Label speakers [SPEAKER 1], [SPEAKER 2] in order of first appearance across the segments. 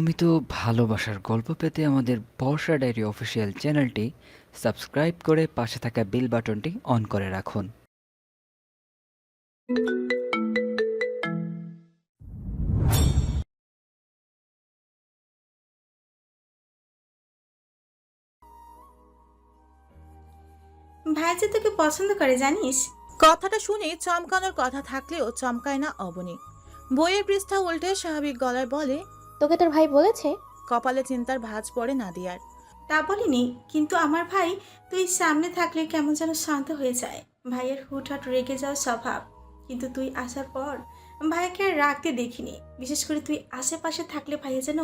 [SPEAKER 1] নিয়মিত ভালোবাসার গল্প পেতে আমাদের বর্ষা ডায়েরি অফিসিয়াল চ্যানেলটি সাবস্ক্রাইব করে পাশে থাকা বেল বাটনটি অন করে রাখুন।
[SPEAKER 2] ভাই যে তোকে পছন্দ করে জানিস।
[SPEAKER 3] কথাটা শুনে চমকানোর কথা থাকলেও চমকায় না অবনী। বইয়ের পৃষ্ঠা উল্টে স্বাভাবিক গলায় বলে,
[SPEAKER 4] তোকে তোর ভাই বলেছে?
[SPEAKER 3] কপালে চিন্তার ভাঁজ পড়ে নাদিয়ার।
[SPEAKER 2] তা বলিনি, কিন্তু আমার ভাই তুই সামনে থাকলে কেমন যেন শান্ত হয়ে যায়। ভাইয়ের হুটহাট রেগে যাওয়ার স্বভাব, কিন্তু তুই আসার পর ভাইকে আর রাখতে দেখিনি। বিশেষ করে তুই আশেপাশে থাকলে ভাইয়া যেন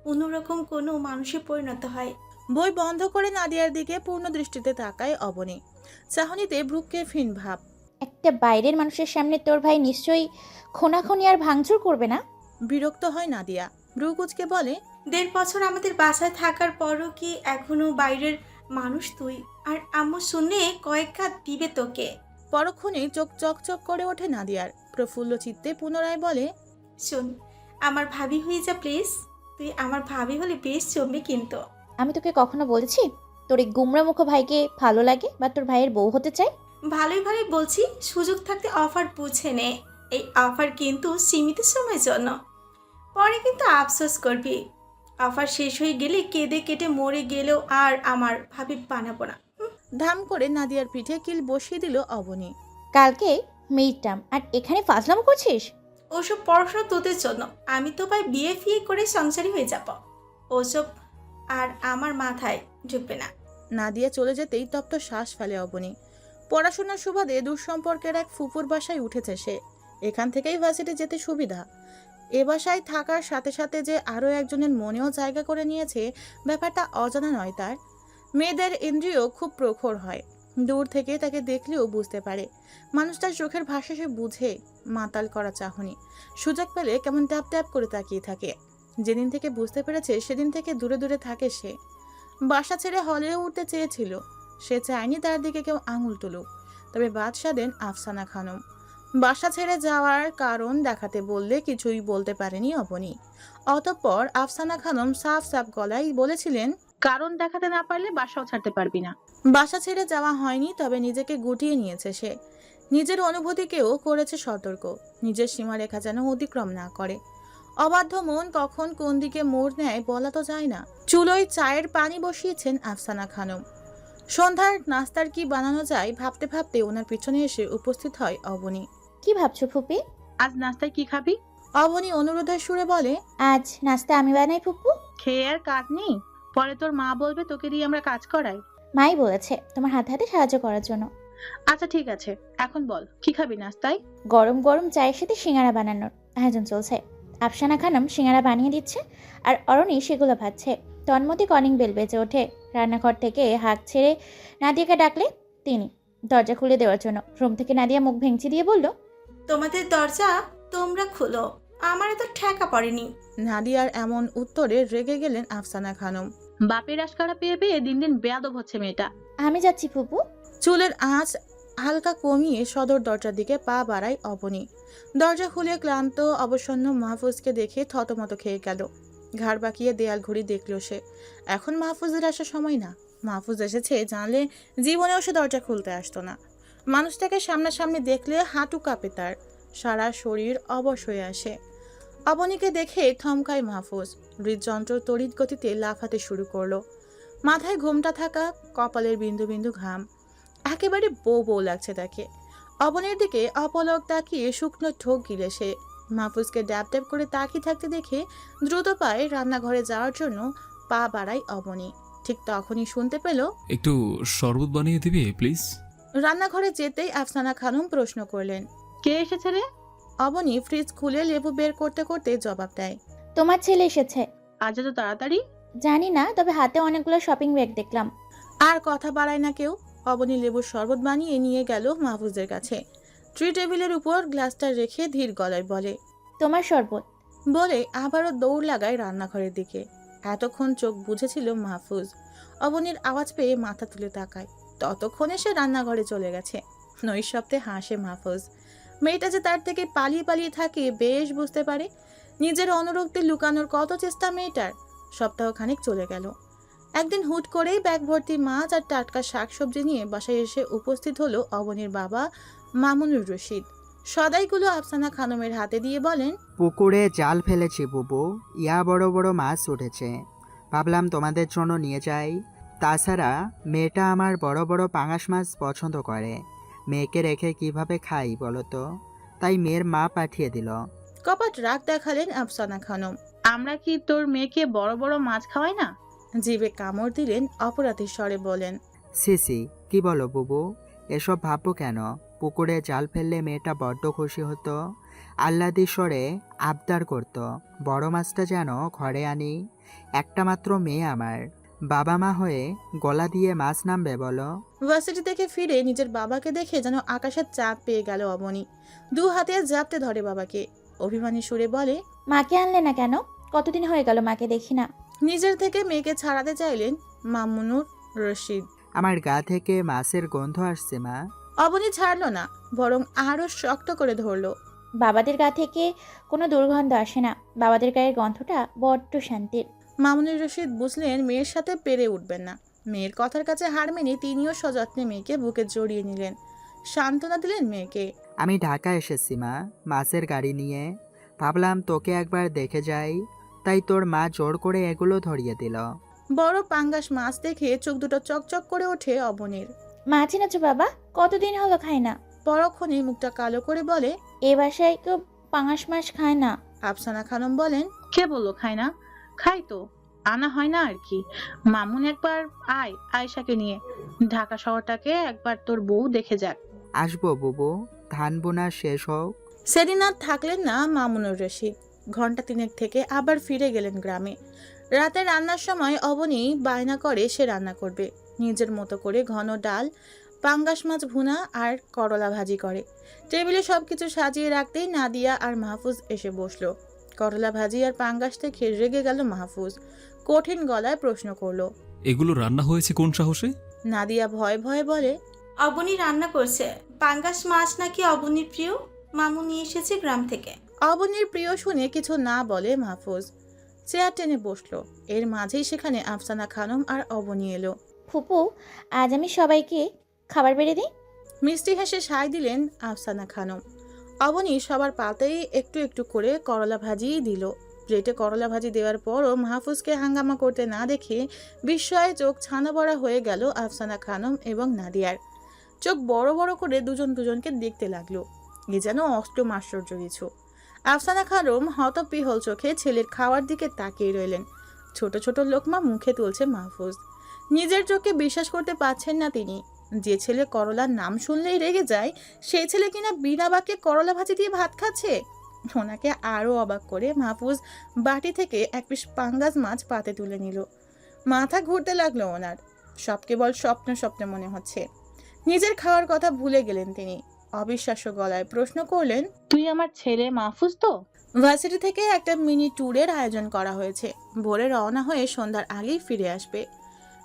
[SPEAKER 2] অন্যরকম কোনো মানুষে পরিণত হয়।
[SPEAKER 3] বই বন্ধ করে নাদিয়ার দিকে পূর্ণ দৃষ্টিতে তাকায় অবনী। চাহনিতে ভ্রুক্ষের ফিন ভাব।
[SPEAKER 4] একটা বাইরের মানুষের সামনে তোর ভাই নিশ্চয়ই খুনাখুনি আর ভাঙচুর করবে না?
[SPEAKER 3] বিরক্ত হয় নাদিয়া, ভ্রু কুঁচকে বলে,
[SPEAKER 2] 1.5 বছর আমাদের বাসায় থাকার পরও কি এখনো বাইরের মানুষ তুই? আর আম্মু শুনে কয়েক হাত দিবে তোকে।
[SPEAKER 3] পরক্ষণে চোখ চকচক করে ওঠে নাদিয়ার। প্রফুল্ল চিত্তে পুনরায় বলে,
[SPEAKER 2] শোন, আমার ভাবি হয়ে যা প্লিজ। তুই আমার ভাবি হলে বেশ জমবে কিন্তু।
[SPEAKER 4] আমি তোকে কখনো বলেছি তোর এই গুমরা মুখ ভাইকে ভালো লাগে বা তোর ভাইয়ের বউ হতে চাই?
[SPEAKER 2] ভালোই ভালোই বলছি, সুযোগ থাকতে অফার বুঝে নে। এই অফার কিন্তু সীমিত সময়ের জন্য, পরে কিন্তু আফসোস করবি। অফার শেষ হয়ে গেলে কেঁদে কেটে মরে গেলেও আর আমার ভাবি বানাবো না।
[SPEAKER 3] ধাম করে নাদিয়ার পিঠে কিল বসিয়ে দিল অবনী।
[SPEAKER 4] কালকে মিড টার্ম আর এখানে ফাজলাম করছিস?
[SPEAKER 2] ওসব পড়াশোনা তোদের জন্য, আমি তো ভাই বিয়ে ফিয়ে করে সংসারী হয়ে যাব। ওসব আর আমার মাথায় ঢুকবে না।
[SPEAKER 3] নাদিয়া চলে যেতেই তপ্ত শ্বাস ফেলে অবনী। পড়াশোনার সুবাদে দুঃসম্পর্কের এক ফুপুর বাসায় উঠেছে সে। এখান থেকেই ভার্সিটি যেতে সুবিধা। এ বাসায় থাকার সাথে সাথে যে আরও একজনের মনেও জায়গা করে নিয়েছে, ব্যাপারটা অজানা নয় তার। মেয়েদের ইন্দ্রিয় খুব প্রখর হয়। দূর থেকে তাকে দেখলেও বুঝতে পারে। মানুষটার চোখের ভাষা সে বুঝে। মাতাল করা চাহনি, সুযোগ পেলে কেমন ট্যাপ ট্যাপ করে তাকিয়ে থাকে। যেদিন থেকে বুঝতে পেরেছে সেদিন থেকে দূরে দূরে থাকে সে। বাসা ছেড়ে হলেও উঠতে চেয়েছিল, সে চায়নি তার দিকে কেউ আঙুল তুলুক। তবে বাদশা দেন আফসানা খানম। বাসা ছেড়ে যাওয়ার কারণ দেখাতে বললে কিছুই বলতে পারেনি অবনী। অতঃপর আফসানা খানম সাফ সাফ গলায় বলেছিলেন, কারণ দেখাতে না পারলে বাসাও ছাড়তে পারবি না। বাসা ছেড়ে যাওয়া হয়নি, তবে নিজেকে গুটিয়ে নিয়েছে সে। নিজের অনুভূতিকেও করেছে সতর্ক, নিজের সীমারেখা যেন অতিক্রম না করে। অবাধ্য মন কখন কোন দিকে মোড় নেয় বলা তো যায় না। চুলোয় চায়ের পানি বসিয়েছেন আফসানা খানম। সন্ধ্যার নাস্তার কি বানানো যায় ভাবতে ভাবতে ওনার পিছনে এসে উপস্থিত হয় অবনী।
[SPEAKER 4] কি ভাবছো ফুপি?
[SPEAKER 3] আজ নাস্তায় কি খাবি? অবনী অনুরোধের সুরে বলে,
[SPEAKER 4] আজ নাস্তা আমি বানাই ফুপু।
[SPEAKER 3] খেয়ে আর কাজ নেই, পরে তোর মা বলবে তোকে দিয়ে আমরা কাজ করাই।
[SPEAKER 4] মাই বলেছে তোমার হাতে হাতে সাহায্য করার জন্য।
[SPEAKER 3] আচ্ছা ঠিক আছে, এখন বল কি খাবি নাস্তায়?
[SPEAKER 4] গরম গরম চায়ের সাথে সিঙ্গারা বানানোর আয়োজন চলছে। আফসানা খানম সিঙ্গারা বানিয়ে দিচ্ছে আর অরণি সেগুলো ভাজছে। তন্মতি কলিং বেল বেজে ওঠে। রান্নাঘর থেকে হাঁক ছেড়ে নাদিয়াকে ডাকলে তিনি দরজা খুলে দেওয়ার জন্য। রুম থেকে নাদিয়া মুখ ভেঙচি দিয়ে বলল,
[SPEAKER 2] তোমাদের দরজা তোমরা খুলো, আমার তো ঠেকা পড়েনি।
[SPEAKER 3] নাদিয়ার এমন উত্তরে রেগে গেলেন আফসানা খানম। বাপের আশকারা পেয়ে পেয়ে দিন দিন বেয়াদব হচ্ছে মেয়েটা।
[SPEAKER 4] আমি যাচ্ছি ফুপু।
[SPEAKER 3] চুলের আঁচ হালকা কমিয়ে সদর দরজার দিকে পা বাড়ায় অবনী। দরজা খুলে ক্লান্ত অবসন্ন মাহফুজকে দেখে থতমত খেয়ে গেল। ঘাড় বাঁকিয়ে দেয়াল ঘড়ি দেখল সে। এখন মাহফুজের আসার সময় না। মাহফুজ এসেছে জানলে জীবনেও সে দরজা খুলতে আসতো না। মানুষটাকে সামনাসামনি দেখলে হাঁটু কাঁপে তার, সারা শরীর অবশ হয়ে আসে। অবনীকে দেখে থমকায় মাহফুজ। হৃদযন্ত্র তড়িৎ গতিতে লাফাতে শুরু করলো। মাথায় ঘোমটা থাকা, কপালের বিন্দু বিন্দু ঘাম, একেবারে বউ বউ লাগছে তাকে। অবনীর দিকে অপলক তাকিয়ে শুকনো ঠোক গিলে সে। মাহফুজকে ড্যাব ড্যাব করে তাকিয়ে থাকতে দেখে দ্রুত পায়ে রান্নাঘরে যাওয়ার জন্য পা বাড়ায় অবনী। ঠিক তখনই শুনতে পেল,
[SPEAKER 5] একটু শরবত বানিয়ে দিবি প্লিজ।
[SPEAKER 3] রান্নাঘরে যেতেই আফসানা খানম প্রশ্ন করলেন, কে এসেছে রে? অবনী ফ্রিজ খুলে লেবু বের করতে করতে জবাব দেয়,
[SPEAKER 4] তোমার ছেলে এসেছে।
[SPEAKER 3] আজ এত তাড়াতাড়ি?
[SPEAKER 4] জানি না, তবে হাতে অনেকগুলো শপিং ব্যাগ দেখলাম।
[SPEAKER 3] আর কথা বাড়ায় না কেউ। অবনী লেবুর শরবত বানিয়ে নিয়ে গেল মাহফুজের কাছে। ট্রি টেবিলের উপর গ্লাসটা রেখে ধীর গলায় বলে,
[SPEAKER 4] তোমার শরবত।
[SPEAKER 3] বলে আবারও দৌড় লাগায় রান্নাঘরের দিকে। এতক্ষণ চোখ বুঝেছিল মাহফুজ। অবনীর আওয়াজ পেয়ে মাথা তুলে তাকায়। ততক্ষণে সে রান্নাঘরে চলে গেছে। নৈশব্দে হাসে মাহফুজ। মেয়েটা যে তার থেকে পালিয়ে পালিয়ে থাকে বেশ বুঝতে পারে। নিজের অনুরক্তি লুকানোর কত চেষ্টা মেয়েটার। সপ্তাহখানেক চলে গেল। একদিন হুট করেই ব্যাগ ভর্তি মাছ আর টাটকা শাকসবজি নিয়ে বাসায় এসে উপস্থিত হলো অবনীর বাবা মামুনুর রশিদ। সদাইগুলো আফসানা খানমের হাতে দিয়ে বলেন,
[SPEAKER 6] পুকুরে জাল ফেলেছি বুবু, ইয়া বড় বড় মাছ উঠেছে, ভাবলাম তোমাদের জন্য নিয়ে যাই। তাছাড়া মেয়েটা আমার বড় বড় পাঙাশ মাছ পছন্দ করে, মেয়েকে রেখে কিভাবে খাই বলো তো, তাই মেয়ের মা পাঠিয়ে দিল।
[SPEAKER 3] কপাট রাগ দেখালেন আফসানা খানম। আমরা কি তোর মেয়েকে বড় বড় মাছ খাওয়াই না? জিভে কামড় দিলেন অপরাধীর স্বরে বলেন,
[SPEAKER 6] সিসি কি বলো বুবু, এসব ভাববো কেন? পুকুরে জাল ফেললে মেয়েটা বড্ড খুশি হতো, আহ্লাদি স্বরে আবদার করত, বড় মাছটা যেন ঘরে আনি। একটা মাত্র মেয়ে আমার, বাবা মা হয়ে গলা দিয়ে মাছ নামবে বলো?
[SPEAKER 3] ভার্সিটি থেকে ফিরে নিজের বাবাকে দেখে যেন আকাশের চাঁদ পেয়ে গেল অবনী। দু হাতে জাপটে ধরে বাবাকে, অভিমানী সুরে বলে,
[SPEAKER 4] মাকে আনলে না কেন? কতদিন হয়ে গেল মাকে দেখি না।
[SPEAKER 3] নিজের থেকে মেয়েকে ছাড়াতে চাইলেন মামুনুর রশিদ।
[SPEAKER 6] আমার গা থেকে মাছের গন্ধ আসছে মা।
[SPEAKER 3] অবনী ছাড়লো না, বরং আরো শক্ত করে ধরলো।
[SPEAKER 4] বাবাদের গা থেকে কোনো দুর্গন্ধ আসে না, বাবাদের গায়ের গন্ধটা বড্ড শান্তির।
[SPEAKER 3] মামুনুর রশিদ বুঝলেন মেয়ের সাথে পেরে উঠবেন না। মেয়ের কথার কাছে হার মেনে তিনিও সযত্নে মেয়েকে বুকে জড়িয়ে নিলেন, সান্ত্বনা দিলেন মেয়েকে।
[SPEAKER 6] আমি ঢাকা এসেছি মা, মাছের গাড়ি নিয়ে, ভাবলাম তোকে একবার দেখে যাই, তাই তোর মা জোর করে এগুলো ধরিয়ে দিল।
[SPEAKER 3] বড় পাঙ্গাস মাছ দেখে চোখ দুটো চকচক করে ওঠে অবনীর।
[SPEAKER 4] মাছ এনেছো বাবা? কতদিন হলো খাই না।
[SPEAKER 3] পরক্ষণে মুখটা কালো করে বলে,
[SPEAKER 4] এ বাসায় কেউ পাঙাশ মাছ খায় না।
[SPEAKER 3] আফসানা খানম বলেন, কে বললো খায় না? খাই তো, আনা হয় না আর কি। মামুন একবার আয়শাকে নিয়ে ঢাকা শহরটাকে একবার তোর বউ দেখে যাক।
[SPEAKER 6] আসবো বুবু, ধান বোনা শেষ হোক।
[SPEAKER 3] সেদিন আর থাকলেন না মামুনুর রশিদ। ঘন্টা তিনেক থেকে আবার ফিরে গেলেন গ্রামে। রাতে রান্নার সময় অবনী বায়না করে সে রান্না করবে নিজের মতো করে, ঘন ডাল, পাঙ্গাস মাছ ভুনা আর করলা ভাজি করে। টেবিলে সবকিছু সাজিয়ে রাখতেই নাদিয়া আর মাহফুজ এসে বসলো। করলা ভাজি আর পাঙ্গাস দেখে রেগে গেল মাহফুজ, কঠিন গলায় প্রশ্ন করলো।
[SPEAKER 5] এগুলো রান্না হয়েছে কোন সাহসে?
[SPEAKER 3] নাদিয়া ভয়ে ভয়ে বলে,
[SPEAKER 2] অবনী রান্না করছে। পাঙ্গাস মাছ নাকি অবনীর প্রিয়, মামু নিয়ে এসেছে গ্রাম থেকে।
[SPEAKER 3] অবনীর প্রিয় শুনে কিছু না বলে মাহফুজ চেয়ার টেনে বসলো। এর মাঝেই সেখানে আফসানা খানম আর অবনী এলো।
[SPEAKER 4] ফুপু, আজ আমি সবাইকে খাবার বেড়ে দিই।
[SPEAKER 3] মিষ্টি হেসে সায় দিলেন আফসানা খানম। অবনী সবার পাতেই একটু একটু করে করলা ভাজিই দিল। প্লেটে করলা ভাজি দেওয়ার পরও মাহফুজকে হাঙ্গামা করতে না দেখে বিস্ময়ে চোখ ছানা বড়া হয়ে গেল আফসানা খানম এবং নাদিয়ার। চোখ বড় বড় করে দুজন দুজনকে দেখতে লাগলো, এ যেন অষ্টম আশ্চর্য কিছু। আফসানা খানম হতবিহ্বল চোখে ছেলের খাওয়ার দিকে তাকিয়ে রইলেন। ছোট ছোট লোকমা মুখে তুলছে মাহফুজ। নিজের চোখে বিশ্বাস করতে পারছেন না তিনি। যে ছেলে করলার নাম শুনলেই রেগে যায়, সেই ছেলে কিনা বিনা বাক্যে করলা ভাজি দিয়ে ভাত খাচ্ছে। ওনাকে আরও অবাক করে মাহফুজ বাটি থেকে এক পিস পাঙ্গাস মাছ পাতে তুলে নিল। মাথা ঘুরতে লাগলো ওনার, সব কেবল স্বপ্ন স্বপ্ন মনে হচ্ছে। নিজের খাওয়ার কথা ভুলে গেলেন তিনি। অবিশ্বাস্য গলায় প্রশ্ন করলেন, তুই আমার ছেলে মাহফুজ তো? ভার্সিটি থেকে একটা মিনি ট্যুরের আয়োজন করা হয়েছে, ভোরে রওনা হয়ে সন্ধ্যার আগেই ফিরে আসবে।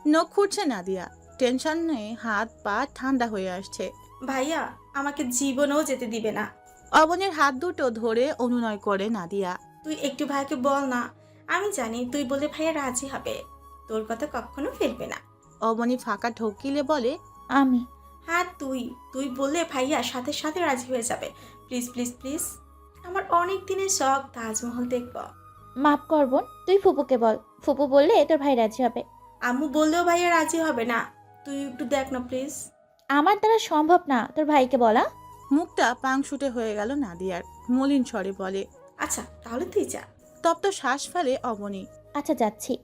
[SPEAKER 3] নখ খুঁড়ছে নাদিয়া, টেনশনে হাত পা ঠান্ডা হয়ে আসছে।
[SPEAKER 2] ভাইয়া আমাকে জীবনেও যেতে দিবে না।
[SPEAKER 3] অবনীর হাত দুটো ধরে অনুনয় করে নাদিয়া।
[SPEAKER 2] তুই একটু ভাইয়াকে বল না, আমি জানি তুই বলে ভাইয়া রাজি হবে, তোর কথা কখনো ফেলবে না।
[SPEAKER 3] অবনী ফাঁকা ঢোকিলে বলে,
[SPEAKER 4] আমি?
[SPEAKER 2] হ্যাঁ তুই তুই বললে ভাইয়া সাথে সাথে রাজি হয়ে যাবে। প্লিজ প্লিজ প্লিজ, আমার অনেক দিনের শখ তাজমহল দেখব।
[SPEAKER 4] মাফ কর বোন, তুই ফুপুকে বল। ফুপু বললে তোর ভাই রাজি হবে।
[SPEAKER 2] আম্মু বললেও ভাইয়া রাজি হবে না, তুই একটু দেখ না প্লিজ।
[SPEAKER 4] আমার দ্বারা সম্ভব না, তোর ভাইকে বলা।
[SPEAKER 3] মুখটা পাংশুটে হয়ে গেল নাদিয়ার, মলিন স্বরে বলে,
[SPEAKER 2] আচ্ছা তাহলে তুই যা।
[SPEAKER 3] তপ্ত শ্বাস ফেলে অবনী।
[SPEAKER 4] আচ্ছা যাচ্ছি।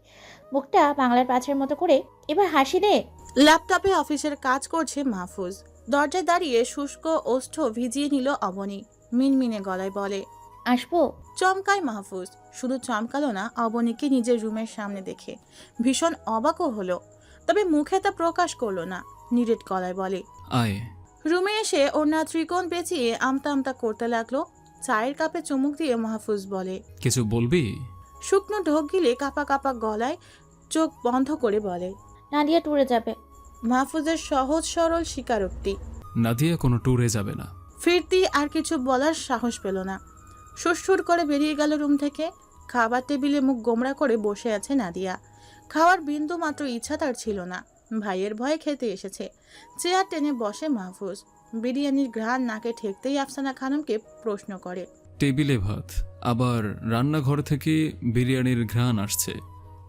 [SPEAKER 4] মুখটা বাংলার পাঁচের মতো করে এবার হাসি দে।
[SPEAKER 3] ল্যাপটপে অফিসের কাজ করছে মাহফুজ। দরজায় দাঁড়িয়ে শুষ্ক ওষ্ঠ ভিজিয়ে নিল অবনী, মিনমিনে গলায় বলে,
[SPEAKER 4] আসবো?
[SPEAKER 3] চমকায় মাহফুজ। শুধু চমকালো না, অবনীকে নিজের রুমের সামনে দেখে ভীষণ অবাকও হলো, তবে মুখে তা প্রকাশ করলো না। নিরেট গলায় বলে,
[SPEAKER 5] আয়।
[SPEAKER 3] রুমে এসে ওনা ত্রিকোণ পেঁচিয়ে আমতা আমতা করতে লাগলো। চায়ের কাপে চুমুক দিয়ে মাহফুজ বলে,
[SPEAKER 5] কিছু বলবি?
[SPEAKER 3] শুকনো ঢোক গিলে কাপা কাপা গলায় চোখ বন্ধ করে বলে,
[SPEAKER 4] নাদিয়া ট্যুরে যাবে।
[SPEAKER 3] মাহফুজের সহজ সরল স্বীকারোক্তি।
[SPEAKER 5] নাদিয়া কোনো ট্যুরে যাবে না।
[SPEAKER 3] ফিরতি আর কিছু বলার সাহস পেল না। সুরসুর করে বেরিয়ে গেল রুম থেকে। খাবার টেবিলে মুখ গোমড়া করে বসে আছে নাদিয়া। খাওয়ার বিন্দু মাত্র ইচ্ছা তার ছিল না। ভাইয়ের ভয়ে খেতে এসেছে। চেয়ার টেনে বসে মাহফুজ। বিরিয়ানির ঘ্রাণ নাকে ঠেকতেই আফসানা খানমকে প্রশ্ন করে।
[SPEAKER 5] টেবিলে ভাত, আবার রান্নাঘর থেকে বিরিয়ানির ঘ্রাণ আসছে।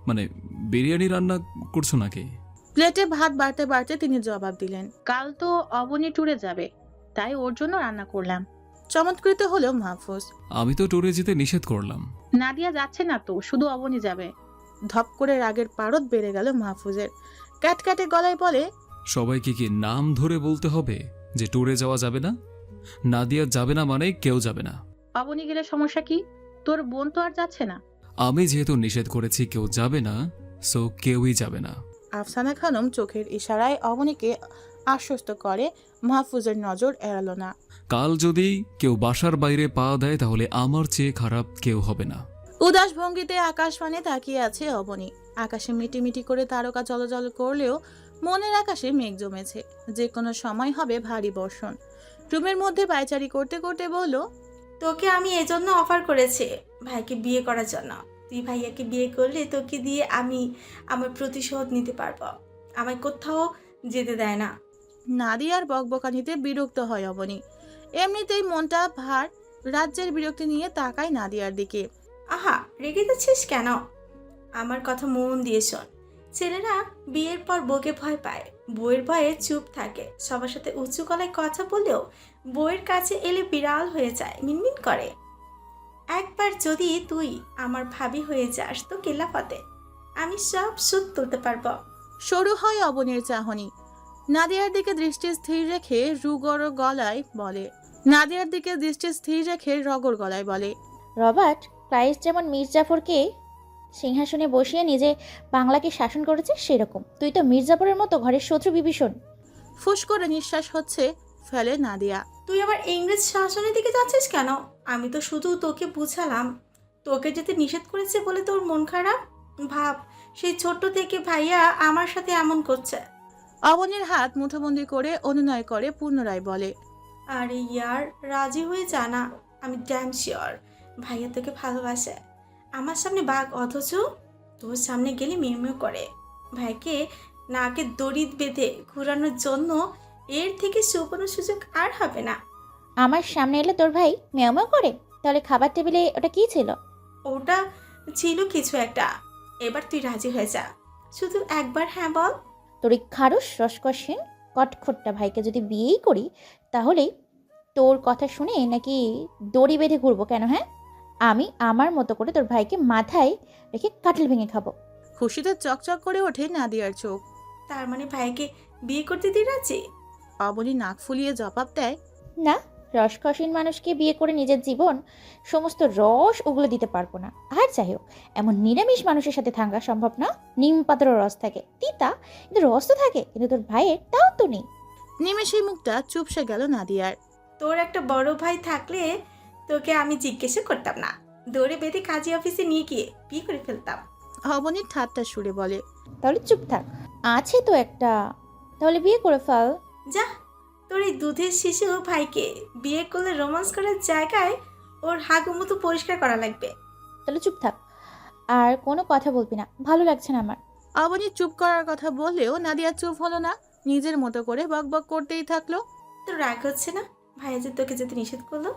[SPEAKER 5] মানে বিরিয়ানি রান্না করছো নাকি?
[SPEAKER 3] প্লেটে ভাত বাড়তে বাড়তে তিনি জবাব দিলেন, কাল তো অবনী ট্যুরে যাবে, তাই ওর জন্য রান্না করলাম। চমৎকৃত হলো মাহফুজ।
[SPEAKER 5] আমি তো ট্যুরে যেতে নিষেধ করলাম।
[SPEAKER 3] নাদিয়া যাচ্ছে না তো, শুধু অবনী যাবে। ধপ করে রাগের পারদ বেড়ে গেল মাহফুজের। ক্যাটক্যাটে গলায় বলে,
[SPEAKER 5] সবাইকে কি নাম ধরে বলতে হবে যে ট্যুরে যাওয়া যাবে না? নাদিয়া যাবে না মানে কেউ যাবে না।
[SPEAKER 3] অবনী গেলে সমস্যা কি? তোর বোন তো আর যাচ্ছে না।
[SPEAKER 5] আমি যেহেতু নিষেধ করেছি কেউ যাবে না, সো কেউই যাবে না।
[SPEAKER 3] আফসানা খানম চোখের ইশারায় অবনীকে আশ্বস্ত করে। মাহফুজের নজর এড়ালো না।
[SPEAKER 5] কাল যদি কেউ বাসার বাইরে পা দেয় তাহলে আমার চেয়ে খারাপ কেউ হবে না।
[SPEAKER 3] উদাস ভঙ্গিতে আকাশপানে তাকিয়ে আছে অবনী। আকাশে মিটিমিটি করে তারকা জলজল করলেও মনের আকাশে মেঘ জমেছে। যে কোনো সময় হবে ভারী বর্ষণ। রুমের মধ্যে পায়চারি করতে করতে বলল,
[SPEAKER 2] তোকে আমি এজন্য অফার করেছি ভাইকে বিয়ে করার জন্য। তুই ভাইয়াকে বিয়ে করলে তোকে দিয়ে আমি আমার প্রতিশোধ নিতে পারবো। আমায় কোথাও যেতে দেয় না।
[SPEAKER 3] নাদিয়ার বকবকানিতে বিরক্ত হয় অবনী। এমনিতেই মনটা ভার। রাজ্যের বিরক্তি নিয়ে তাকায় নাদিয়ার দিকে।
[SPEAKER 2] আহা, রেগে যাচ্ছিস কেন? আমার কথা মন দিয়ে শোন। ছেলেরা বিয়ের পর বউকে ভয় পায়, বউয়ের ভয়ে চুপ থাকে। সবার সাথে উঁচু গলায় কথা বললেও বউয়ের কাছে এলে বিড়াল হয়ে যায়, মিনমিন করে। একবার যদি তুই আমার ভাবি হয়ে যাস তো কেল্লাফতে আমি সব সুদ তুলতে পারবো।
[SPEAKER 3] শুরু হয় অবনীর চাহনি। নাদিয়ার দিকে দৃষ্টি স্থির রেখে রগর গলায় বলে,
[SPEAKER 4] রবার্ট ক্লাইভ যেমন মীর জাফরকে সিংহাসনে বসিয়ে নিজে বাংলাকে শাসন করেছে, সেরকম তুই তো মীর জাফরের মতো ঘরের শত্রু বিভীষণ।
[SPEAKER 3] ফুস করে নিঃশ্বাস হচ্ছে ফেলে নাদিয়া।
[SPEAKER 2] তুই আবার ইংরেজ শাসনের দিকে যাচ্ছিস কেন? আমি তো শুধু তোকে বুঝালাম। তোকে যেতে নিষেধ করেছে বলে তোর মন খারাপ? ভাব, সেই ছোট্ট থেকে ভাইয়া আমার সাথে এমন করছে।
[SPEAKER 3] অবনীর হাত মুঠোবন্দি করে অনুনয় করে পুনরায় বলে,
[SPEAKER 2] আরে ইয়ার, রাজি হয়ে যা না। আমি ড্যাম শিওর ভাইয়া তোকে ভালোবাসে। আমার সামনে বাঘ, অথচ তোর সামনে গেলে মিউমিউ করে। ভাইকে নাকে দড়ি বেঁধে ঘুরানোর জন্য এর থেকে সুবর্ণ সুযোগ আর হবে না।
[SPEAKER 4] আমার সামনে এলে তোর ভাই মেয়মেয় করে? তাহলে খাবার টেবিলে ওটা কি ছিল?
[SPEAKER 2] ওটা ছিল কিছু একটা। এবার তুই রাজি হয়ে যা, শুধু একবার হ্যাঁ বল।
[SPEAKER 4] তোর এই খারস রসকসহীন কটখোট্টা ভাইকে যদি বিয়েই করি, তাহলে তোর কথা শুনে নাকি দড়ি বেঁধে ঘুরবো কেন? হ্যাঁ, আমি আমার মতো করে তোর ভাইকে মাথায় রেখে কাটল ভেঙে খাবো।
[SPEAKER 3] খুশিতে চকচক করে ওঠে নাদিয়ার চোখ।
[SPEAKER 2] তার মানে ভাইকে বিয়ে করতে দিই রাজি?
[SPEAKER 3] অবনী নাক ফুলিয়ে জবাব দেয়,
[SPEAKER 4] না, রসকসীন মানুষকে বিয়ে করে নিজের জীবন সমস্ত রস উগলে দিতে পারবো না। আর যাই হোক, এমন নিরামিষ মানুষের সাথে থাকা সম্ভব না। নিম পাতারও রস থাকে, তিতা, কিন্তু রস তো থাকে, কিন্তু তোর ভাইয়ের তাও তো নেই।
[SPEAKER 3] নিমেষেই মুখটা চুপসে গেল নাদিয়ার।
[SPEAKER 2] তোর একটা বড় ভাই থাকলে তোকে আমি জিজ্ঞেস করতাম না, দৌড়ে বেঁধে কাজী অফিসে নিয়ে গিয়ে বিয়ে করে ফেলতাম।
[SPEAKER 3] অবনী ঠাট্টা সুরে বলে,
[SPEAKER 4] তাহলে চুপ থাক, আছে তো একটা, তাহলে বিয়ে করে ফেল।
[SPEAKER 2] যা, তোর এই দুধের শিশু ভাইকে বিয়ে করলে রোমান্স করার জায়গায় ওর হাগুমুতো পরিষ্কার করা লাগবে।
[SPEAKER 4] তাহলে চুপ থাক, আর কোনো কথা বলবি না, ভালো লাগছে না আমার।
[SPEAKER 3] অবনী চুপ করার কথা বললেও নাদিয়া চুপ হলো না। নিজের মতো করে বকবক করতেই থাকলো।
[SPEAKER 2] তোর রাগ হচ্ছে না ভাইয়া যে তোকে যেতে নিষেধ করলো?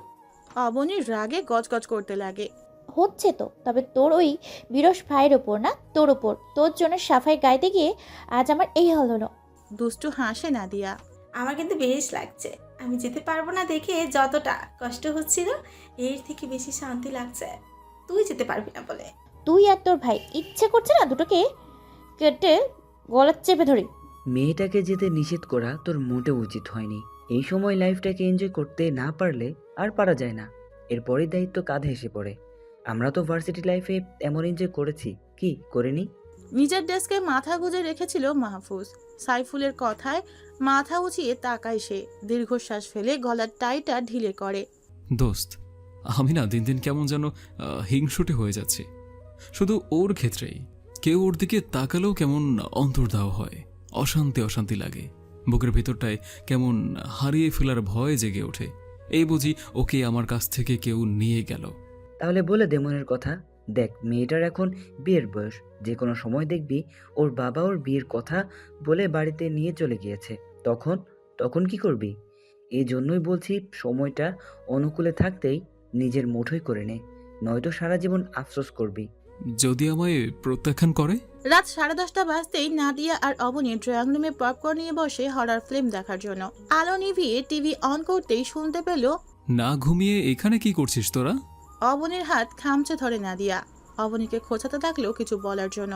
[SPEAKER 3] অবনীর রাগে গজগজ করতে লাগে।
[SPEAKER 4] হচ্ছে তো, তবে তোর ওই বিরস ভাইয়ের ওপর না, তোর ওপর। তোর জন্য সাফাই গাইতে গিয়ে আজ আমার এই হাল হলো।
[SPEAKER 3] দুষ্টু হাসে নাদিয়া।
[SPEAKER 2] আমার কিন্তু বেশ লাগছে। আমি যেতে পারবো না দেখে যতটা কষ্ট হচ্ছিল, এর থেকে বেশি শান্তি লাগছে তুই যেতে পারবি না বলে।
[SPEAKER 4] তুই আর তোর ভাই ইচ্ছে করছে না দুটোকে কেটে গলা চেপে ধরি।
[SPEAKER 1] মেয়েটাকে যেতে নিষেধ করা তোর মোটেও উচিত হয়নি। এই সময় লাইফটাকে এনজয় করতে না পারলে আর পারা যায় না। এরপরের দায়িত্ব কাঁধে এসে পড়ে। আমরা তো ভার্সিটি লাইফে এমন এনজয় করেছি, কি করিনি?
[SPEAKER 3] নিজের ডেস্কে মাথা গুজে রেখেছিল মাহফুজ। সাইফুলের কথায় মাথা উঁচিয়ে তাকায় সে। দীর্ঘশ্বাস ফেলে গলার টাইটা ঢিলে করে।
[SPEAKER 5] দোস্ত, আমি না দিন দিন কেমন যেন হিংসুটে হয়ে যাচ্ছি। শুধু ওর ক্ষেত্রেই, কেউ ওর দিকে তাকালেও কেমন অন্তর্দাহ হয়, অশান্তি অশান্তি লাগে। বুকের ভিতরটায় কেমন হারিয়ে ফেলার ভয় জেগে ওঠে। এই বুঝি ওকে আমার কাছ থেকে কেউ নিয়ে গেল।
[SPEAKER 1] তাহলে বলে দে মনের কথা। দেখ, মেয়েটার এখন বিয়ের বয়স, যে কোনো সময় দেখবি ওর বাবা ওর বিয়ের কথা বলে বাড়িতে নিয়ে চলে গিয়েছে। তখন তখন কি করবি? এই জন্যই বলছি, সময়টা অনুকূলে থাকতেই নিজের মুঠোয় করে নে, নয়তো সারা জীবন আফসোস করবি।
[SPEAKER 5] যদি আমায় প্রত্যাখ্যান করে?
[SPEAKER 3] রাত 10:30 বাজতেই নাদিয়া আর অবনী ড্রয়িং রুমে পপকর্ন নিয়ে বসে হরর ফিল্ম দেখার জন্য। আলো নিভিয়ে টিভি অন করতেই শুনতে পেল
[SPEAKER 5] না ঘুমিয়ে এখানে কি করছিস তোরা?
[SPEAKER 3] অবনীর হাত খামচে ধরে নাদিয়া। অবনীকে খোঁচাতে থাকলো কিছু বলার জন্য,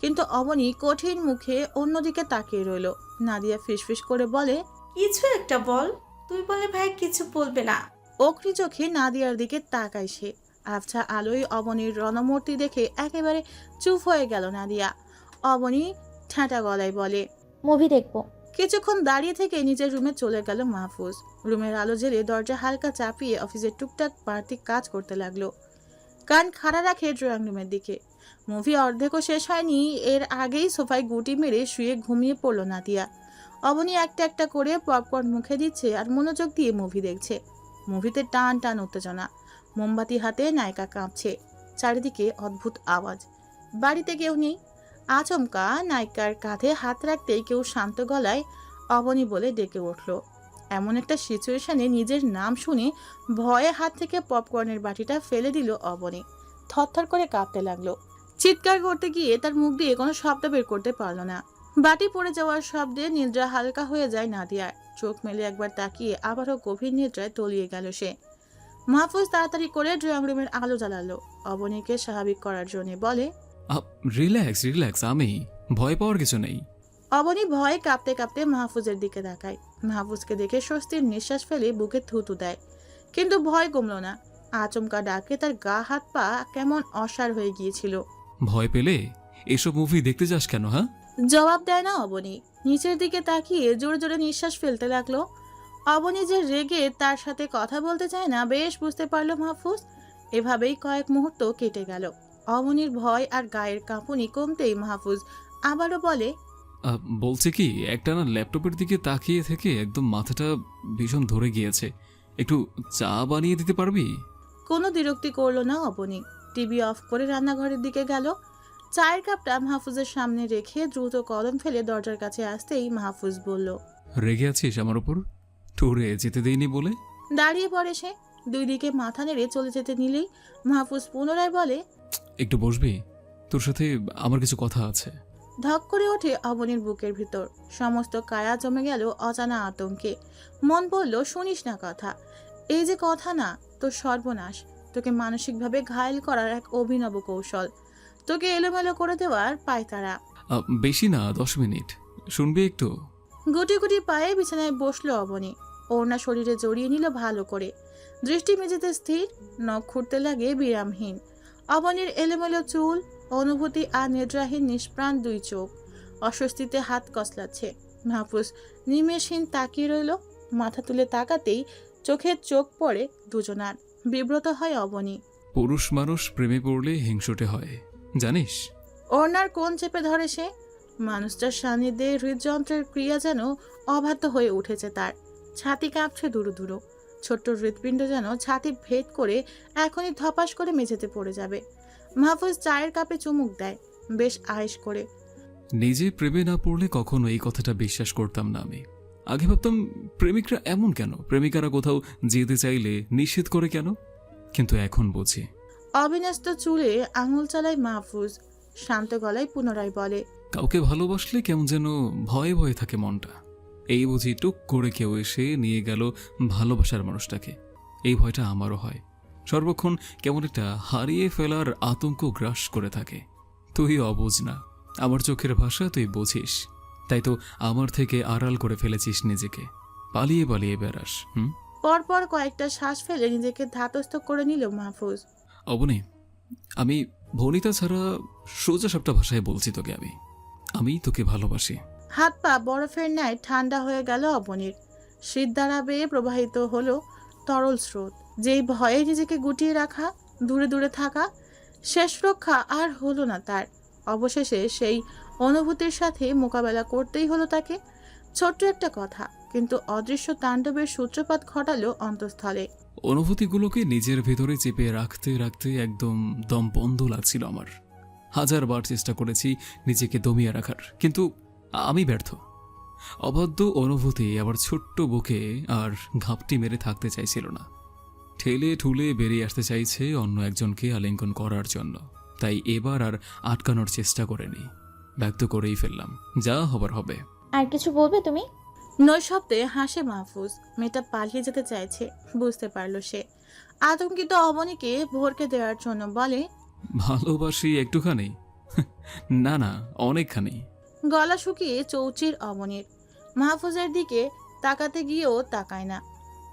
[SPEAKER 3] কিন্তু অবনী কঠিন মুখে অন্যদিকে তাকিয়ে রইল। নাদিয়া ফিসফিস করে বলে,
[SPEAKER 2] কিছু একটা বল। তুই বলে ভাই কিছু বলবে না।
[SPEAKER 3] অগ্নি চোখে নাদিয়ার দিকে তাকায় সে। আবছা আলোয় অবনীর রণমূর্তি দেখে একেবারে চুপ হয়ে গেল নাদিয়া। অবনী ঠাঁটা গলায় বলে,
[SPEAKER 4] মুভি দেখবো।
[SPEAKER 3] কিছুক্ষণ দাঁড়িয়ে থেকে নিজের রুমে চলে গেল মাহফুজ। রুমের আলো জেলে দরজা হালকা চাপিয়ে অফিসের টুকটাক বাড়তি কাজ করতে লাগলো। কান খাড়া রাখে ড্রয়িং রুমের দিকে। মুভি অর্ধেকও শেষ হয়নি, এর আগেই সোফায় গুটি মেরে শুয়ে ঘুমিয়ে পড়ল নাদিয়া। অবনী একটা একটা করে পপকর্ন মুখে দিচ্ছে আর মনোযোগ দিয়ে মুভি দেখছে। মুভিতে টান টান উত্তেজনা, মোমবাতি হাতে নায়িকা কাঁপছে, চারিদিকে অদ্ভুত আওয়াজ। বাড়িতে কেউ নেই। আচমকা নায়িকার কাঁধে হাত রাখতেই কেউ শান্ত গলায় অবনী বলে ডেকে উঠল। এমন একটা সিচুয়েশনে নিজের নাম শুনে ভয়ে হাত থেকে পপকর্নের বাটিটা ফেলে দিল অবনী। থরথর করে কাঁপতে লাগলো। চিৎকার করতে গিয়ে তার মুখ দিয়ে কোনো শব্দ বের করতে পারল না। বাটি পড়ে যাওয়ার শব্দে নিদ্রা হালকা হয়ে যায় নাদিয়ার। চোখ মেলে একবার তাকিয়ে আবারও গভীর নিদ্রায় তলিয়ে গেল সে। মাহফুজ তাড়াতাড়ি করে ড্রয়িং রুমের আলো জ্বালালো। অবনীকে স্বাভাবিক করার জন্য বলে,
[SPEAKER 5] রিল্যাক্স রিল্যাক্স, আমি ভয় পাওয়ার কিছু নেই।
[SPEAKER 3] অবনী ভয়ে কাঁপতে কাঁপতে মাহফুজের দিকে তাকায়। মাহফুজকে দেখে স্বস্তির নিঃশ্বাস ফেলে বুকে থুতু দেয়, কিন্তু ভয় কমল না। আচমকা ডাকে তার গা হাত পা কেমন অসাড় হয়ে গিয়েছিল।
[SPEAKER 5] ভয় পেলে এসব মুভি দেখতে যাস কেন? হ্যাঁ,
[SPEAKER 3] জবাব দেয় না অবনী। নিচের দিকে তাকিয়ে জোরে জোরে নিঃশ্বাস ফেলতে লাগলো। অবনী যে রেগে তার সাথে কথা বলতে চায় না বেশ বুঝতে পারলো মাহফুজ। এভাবেই কয়েক মুহূর্ত কেটে গেল। অবনীর ভয় আর গায়ের কাঁপুনি কমতেই মাহফুজ আবারও বলে,
[SPEAKER 5] বলছে কি, একটা না ল্যাপটপের দিকে তাকিয়ে থেকে একদম মাথাটা ভীষণ ধরে গিয়েছে, একটু চা বানিয়ে দিতে পারবি?
[SPEAKER 3] কোনো বিরক্তি করলো না অবনী। টিভি অফ করে রান্নাঘরের দিকে গেল। চায়ের কাপটা মাহফুজের সামনে রেখে দ্রুত কদম ফেলে দরজার কাছে আসতেই মাহফুজ বলল,
[SPEAKER 5] রেগে আছিস আমার ওপর? ট্যুরে যেতে দেইনি বলে?
[SPEAKER 3] দাঁড়িয়ে পড়ে সে। দুই দিকে মাথা নেড়ে চলে যেতে নিলেই মাহফুজ পুনরায় বলে,
[SPEAKER 5] একটু বসবি? তোর সাথে আমার কিছু কথা আছে।
[SPEAKER 3] ধক করে ওঠে অবনীর বুকের ভিতর। সমস্ত কায়া জমে গেল অজানা আতঙ্কে। মন বলল, শুনিস না কথা। এই যে কথা না, তোর সর্বনাশ, তোকে মানসিকভাবে ঘায়েল করার এক অভিনব কৌশল, তোকে এলোমেলো করে দেওয়ার পায়তারা।
[SPEAKER 5] বেশি না, 10 মিনিট শুনবি একটু?
[SPEAKER 3] গুটি গুটি পায়ে বিছানায় বসলো অবনী। ওড়না শরীরে জড়িয়ে নিল ভালো করে। দৃষ্টি মেঝেতে স্থির, নখ খুঁড়তে লাগে বিরামহীন। অবনীর এলোমেলো চুল, অনুভূতি আর নিদ্রাহীন নিষ্প্রাণ দুই চোখ। অস্বস্তিতে হাত কসলাচ্ছে। মাহফুজ নিমেষহীন তাকিয়ে রইল। মাথা তুলে তাকাতেই চোখে চোখ পড়ে দুজনার। বিব্রত হয় অবনী।
[SPEAKER 5] পুরুষ মানুষ প্রেমে পড়লে হিংসুটে হয়, জানিস?
[SPEAKER 3] ওড়নার কোণ চেপে ধরে সে। মানুষটার সান্নিধ্যে হৃদযন্ত্রের ক্রিয়া যেন অবাধ্য হয়ে উঠেছে তার। ছাতি কাঁপছে দুরু দুরু। ছোট্ট হৃৎপিণ্ড যেন ছাতি ভেদ করে এখনই ধপাস করে মেঝেতে পড়ে যাবে। মাহফুজ চায়ের কাপে চুমুক দেয়, বেশ আয়েশ করে।
[SPEAKER 5] নিজে প্রেমে না পড়লে কখনো এই কথাটা বিশ্বাস করতাম না আমি। আগে ভাবতাম প্রেমিকরা এমন কেন, প্রেমিকারা কোথাও যেতে চাইলে নিষেধ করে কেন, কিন্তু এখন বুঝি।
[SPEAKER 3] অবিন্যস্ত চুলে আঙুল চালায় মাহফুজ। শান্ত গলায় পুনরায় বলে,
[SPEAKER 5] কাউকে ভালোবাসলে কেমন যেন ভয়ে ভয়ে থাকে মনটা। এই বুঝি টুক করে কেউ এসে নিয়ে গেল ভালোবাসার মানুষটাকে। এই ভয়টা আমারও হয়। সর্বক্ষণ কেমন একটা হারিয়ে ফেলার আতঙ্ক গ্রাস করে থাকে। তুই অবুঝ না, আমার চোখের ভাষা তুই বুঝিস, তাই তো আমার থেকে আড়াল করে ফেলেছিস নিজেকে, পালিয়ে পালিয়ে বেড়াস।
[SPEAKER 3] পরপর কয়েকটা শ্বাস ফেলে নিজেকে ধাতস্থ করে নিল মাহফুজ।
[SPEAKER 5] অবনী, আমি ভনিতা ছাড়া সোজা সবটা ভাষায় বলছি তোকে, আমি তোকে ভালোবাসি।
[SPEAKER 3] হাত পা বরফের ন্যায় ঠান্ডা হয়ে গেল অবনীর। শীত দ্বারা বেয়ে প্রবাহিত হলো তরল স্রোত। যেই ভয়ে নিজেকে গুটিয়ে রাখা, দূরে দূরে থাকা, শেষ রক্ষা আর হলো না তার। অবশেষে সেই অনুভূতির সাথে মোকাবেলা করতেই হলো তাকে। ছোট্ট একটা কথা, কিন্তু অদৃশ্য তাণ্ডবের সূত্রপাত ঘটালো অন্তঃস্থলে।
[SPEAKER 5] অনুভূতিগুলোকে নিজের ভেতরে চেপে রাখতে রাখতে একদম দম বন্ধ লাগছিল আমার। হাজারবার চেষ্টা করেছি নিজেকে দমিয়ে রাখার, কিন্তু আমি ব্যর্থ। অবাধ্য অনুভূতি আবার ছোট্ট বুকে আর ঘাপটি মেরে থাকতে চাইছিল না। ঠেলে ঠুলে বেরিয়ে আসতে চাইছে অন্য একজনকে আলিঙ্গন করার জন্য। তাই এবার আর আটকানোর চেষ্টা করেনি, ব্যক্ত করেই ফেললাম, যা হবার হবে।
[SPEAKER 4] আর কিছু বলবে তুমি?
[SPEAKER 3] নৈশব্দে হাসে মাহফুজ। মেয়েটা পালিয়ে যেতে চাইছে, বুঝতে পারল সে। আতঙ্কিত অবনীকে ভরকে দেওয়ার জন্য বলে,
[SPEAKER 5] ভালোবাসি একটুখানি? না না, অনেকখানি।
[SPEAKER 3] গলা শুকিয়ে চৌচির অবনীর। মাহফুজের দিকে তাকাতে গিয়েও তাকায় না।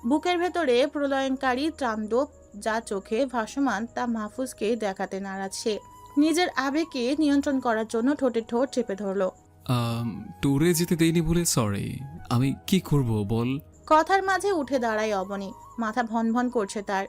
[SPEAKER 3] বুকের ভেতরে প্রলয়ঙ্কারী তাণ্ডব যা চোখে ভাসমান তা মাহফুজকে দেখাতে নারাজ সে। নিজের আবেগকে নিয়ন্ত্রণ করার জন্য ঠোঁটে ঠোঁট চেপে ধরল।
[SPEAKER 5] ট্যুরে যেতে দেইনি বলে সরি। আমি কি করব বল?
[SPEAKER 3] কথার মাঝে উঠে দাঁড়ায় অবনী। মাথা ভনভন করছে তার।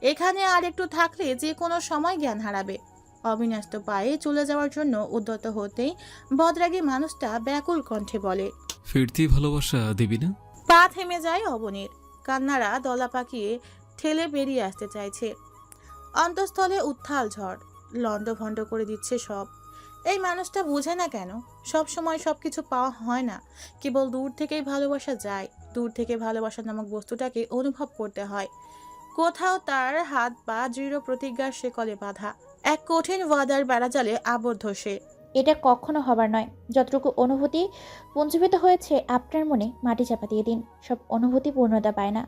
[SPEAKER 3] এখানে আর একটু থাকলে যে কোনো সময় জ্ঞান হারাবে। অবিন্যস্ত পায়ে চলে যাওয়ার জন্য উদ্যত হতেই বদরাগী মানুষটা ব্যাকুল কণ্ঠে বলে,
[SPEAKER 5] ফিরতি ভালোবাসা দিবি না?
[SPEAKER 3] পা থেমে যায় অবনীর। কান্নারা দলা পাকিয়ে ঠেলে বেরিয়ে আসতে চাইছে। অন্তঃস্থলে উত্থাল ঝড় লণ্ডভণ্ড করে দিচ্ছে সব। এই মানুষটা বুঝে না কেন সব সময় সবকিছু পাওয়া হয় না, কেবল দূর থেকেই ভালোবাসা যায়। দূর থেকে ভালোবাসা নামক বস্তুটাকে অনুভব করতে হয়। কোথাও তার হাত পা দৃঢ় প্রতিজ্ঞার শেকলে বাঁধা, এক কঠিন ওয়াদার বেড়াজালে আবদ্ধ সে।
[SPEAKER 4] এটা কখনো হবার নয়। যতটুকু অনুভূতি পুঞ্জীভূত হয়েছে আপনার মনে, মাটি চাপা দিয়ে দিন। সব অনুভূতি পূর্ণতা পায় না।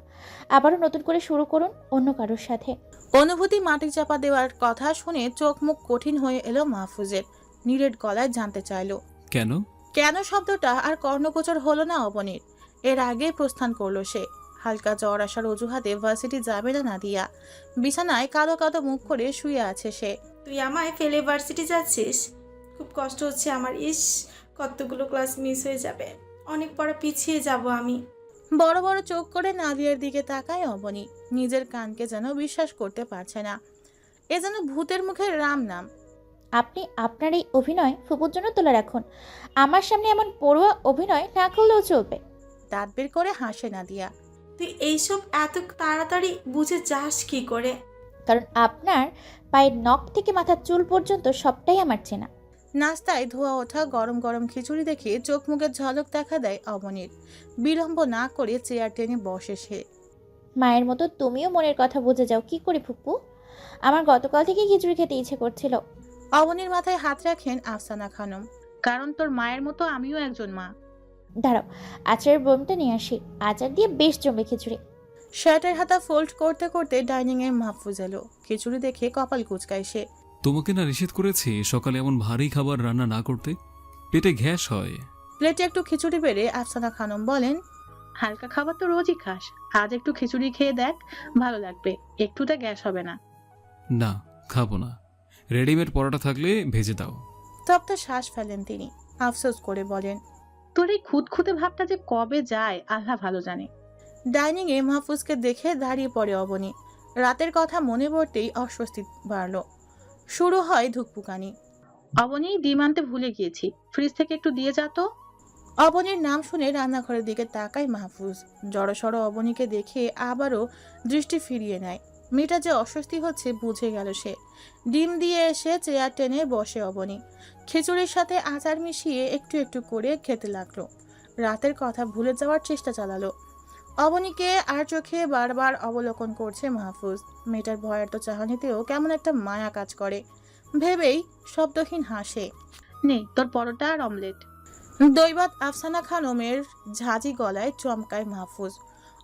[SPEAKER 4] আবারও নতুন করে শুরু করুন অন্য কারোর সাথে।
[SPEAKER 3] অনুভূতি মাটি চাপা দেওয়ার কথা শুনে চোখ মুখ কঠিন হয়ে এলো মাহফুজের। নিরেট গলায় জানতে চাইল,
[SPEAKER 5] কেন?
[SPEAKER 3] কেন শব্দটা আর কর্ণগোচর হলো না অবনীর। এর আগে প্রস্থান করলো সে। হালকা জ্বর আসার অজুহাতে ভার্সিটি যাবে না নাদিয়া। বিছানায় কালো কালো মুখ করে শুয়ে আছে সে।
[SPEAKER 2] তুই আমায় ফেলে ভার্সিটি যাচ্ছিস? খুব কষ্ট হচ্ছে আমার। ইস, কতগুলো ক্লাস মিস হয়ে যাবে। অনেক পড়া পিছিয়ে যাব আমি।
[SPEAKER 3] বড় বড় চোখ করে নাদিয়ার দিকে তাকায় অবনী। নিজের কানকে যেন বিশ্বাস করতে পারছে না। এ যেন ভূতের মুখের রাম নাম।
[SPEAKER 4] আপনি আপনার এই অভিনয় ফুপুর জন্য তুলে রাখুন। আমার সামনে এমন পড়ুয়া অভিনয় না করলেও চলবে।
[SPEAKER 3] দাঁত বের করে হাসে নাদিয়া।
[SPEAKER 2] তুই এইসব এত তাড়াতাড়ি বুঝে যাস কি করে?
[SPEAKER 4] কারণ আপনার পায়ের নখ থেকে মাথার চুল পর্যন্ত সবটাই আমার চেনা।
[SPEAKER 3] নাস্তায় ধোয়া ওঠা গরম গরম খিচুড়ি দেখে চোখ মুখের ঝলক দেখা দেয় অবনীর। বিলম্ব না করে চেয়ার টেনে বসে সে।
[SPEAKER 4] মায়ের মতো তুমিও মনের কথা বুঝে যাও কি করে ফুপু? আমার গতকাল থেকে খিচুড়ি খেতে ইচ্ছে করছিল।
[SPEAKER 3] অবনীর মাথায় হাত রাখেন আফসানা খানম। কারণ তোর মায়ের মতো আমিও একজন মা।
[SPEAKER 4] দাঁড়াও, আচারের বোমটা নিয়ে আসি। আচার দিয়ে বেশ জমবে খিচুড়ি।
[SPEAKER 3] শার্টের হাতা ফোল্ড করতে করতে ডাইনিং এ মাহফুজ এলো। খিচুড়ি দেখে কপাল কুঁচকায় সে।
[SPEAKER 5] তোমাকে না নিষেধ করেছি সকালে এমন ভারী খাবার রান্না না করতে? পেটে গ্যাস হয়।
[SPEAKER 3] প্লেটে একটু খিচুড়ি বেড়ে আফসানা খানম বলেন, হালকা খাবার তো রোজই খাস, আজ একটু খিচুড়ি খেয়ে দেখ, ভালো লাগবে। একটুতে গ্যাস হবে না।
[SPEAKER 5] না, খাবো না। রেডিমেড পরোটা থাকলে ভেজে দাও।
[SPEAKER 3] তপ্ত শ্বাস ফেলেন তিনি। আফসোস করে বলেন, তোর এই খুঁতখুঁতে ভাবটা যে কবে যায় আল্লাহ ভালো জানে। ডাইনিং এ মাহফুজকে দেখে দাঁড়িয়ে পড়ে অবনী। রাতের কথা মনে পড়তেই অস্বস্তি বাড়ল। শুরু হয় ধুকপুকানি। অবনী, ডিম আনতে ভুলে গিয়েছি, ফ্রিজ থেকে একটু দিয়ে যা তো। অবনীর নাম শুনে রান্নাঘরের দিকে তাকায় মাহফুজ। জড়সড় অবনীকে দেখে আবারও দৃষ্টি ফিরিয়ে নেয়। মেয়েটা যে অস্বস্তি হচ্ছে বুঝে গেল সে। ডিম দিয়ে এসে চেয়ার টেনে বসে অবনী। খিচুড়ির সাথে আচার মিশিয়ে একটু একটু করে খেতে লাগলো। রাতের কথা ভুলে যাওয়ার চেষ্টা চালালো। অবনীকে আর চোখে বারবার অবলোকন করছে মাহফুজ। মেয়েটার ভয়ার্ত চাহনিতেও কেমন একটা মায়া কাজ করে ভেবেই শব্দহীন হাসে। নেই তোর পরোটা আর অমলেট। দৈবাত আফসানা খানমের ঝাঁঝি গলায় চমকায় মাহফুজ।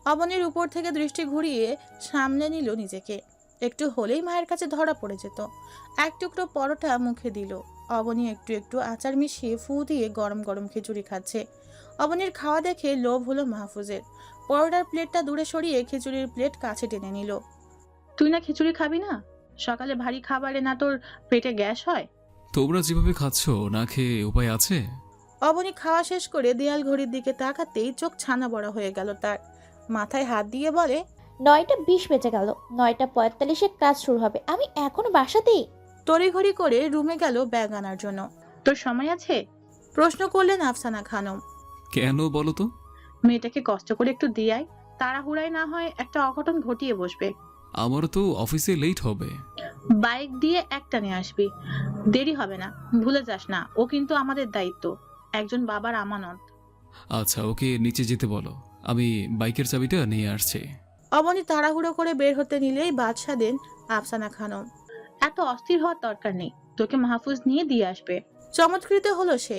[SPEAKER 3] অবনীর উপর থেকে দৃষ্টি ঘুরিয়ে সামনে নিল নিজেকে। একটু হলেই মায়ের কাছে ধরা পড়ে যেত। এক টুকরো পরোটা মুখে দিল। অবনী একটু একটু আচার মিশিয়ে ফু দিয়ে গরম গরম খিচুড়ি খাচ্ছে। অবনীর খাওয়া দেখে লোভ হলো মাহফুজের। পরোটার প্লেটটা দূরে সরিয়ে খিচুড়ির প্লেট কাছে টেনে নিল। তুই না খিচুড়ি খাবি না? সকালে ভারী খাবারে না তোর পেটে গ্যাস হয়?
[SPEAKER 5] তোমরা যেভাবে খাচ্ছ না খেয়ে উপায় আছে?
[SPEAKER 3] অবনী খাওয়া শেষ করে দেয়াল ঘড়ির দিকে তাকাতেই চোখ ছানা বড়া হয়ে গেল তার। মাথায় হাত দিয়ে বলে,
[SPEAKER 4] 9টা 20 বেজে গেল। 9টা 45-এ ক্লাস শুরু হবে। আমি এখনো বাসাতেই।
[SPEAKER 3] তড়িঘড়ি করে রুমে গেল ব্যাগ আনার জন্য। তোর সময় আছে? প্রশ্ন করলেন আফসানা খানম।
[SPEAKER 5] কেন বলো তো?
[SPEAKER 3] মেয়েটাকে কষ্ট করে একটু দিয়াই, তাড়াহুড়াই না হয় একটা অঘটন ঘটিয়ে বসবে।
[SPEAKER 5] আমার তো অফিসে লেট হবে।
[SPEAKER 3] বাইক দিয়ে একটা নিয়ে আসবি, দেরি হবে না। ভুলে যাস না, ও কিন্তু আমাদের দায়িত্ব, একজন বাবার আমানত।
[SPEAKER 5] আচ্ছা, ওকে নিচে যেতে বলো, আমি বাইকের চাবিটা নিয়ে আসছি।
[SPEAKER 3] অবনী তাড়াহুড়ো করে বের হতে নিলেই বাদশা দেন আফসানা খানম। এত অস্থির হওয়ার দরকার নেই, তোকে মাহফুজ নিয়ে দিয়ে আসবে। চমৎকৃত হলো সে।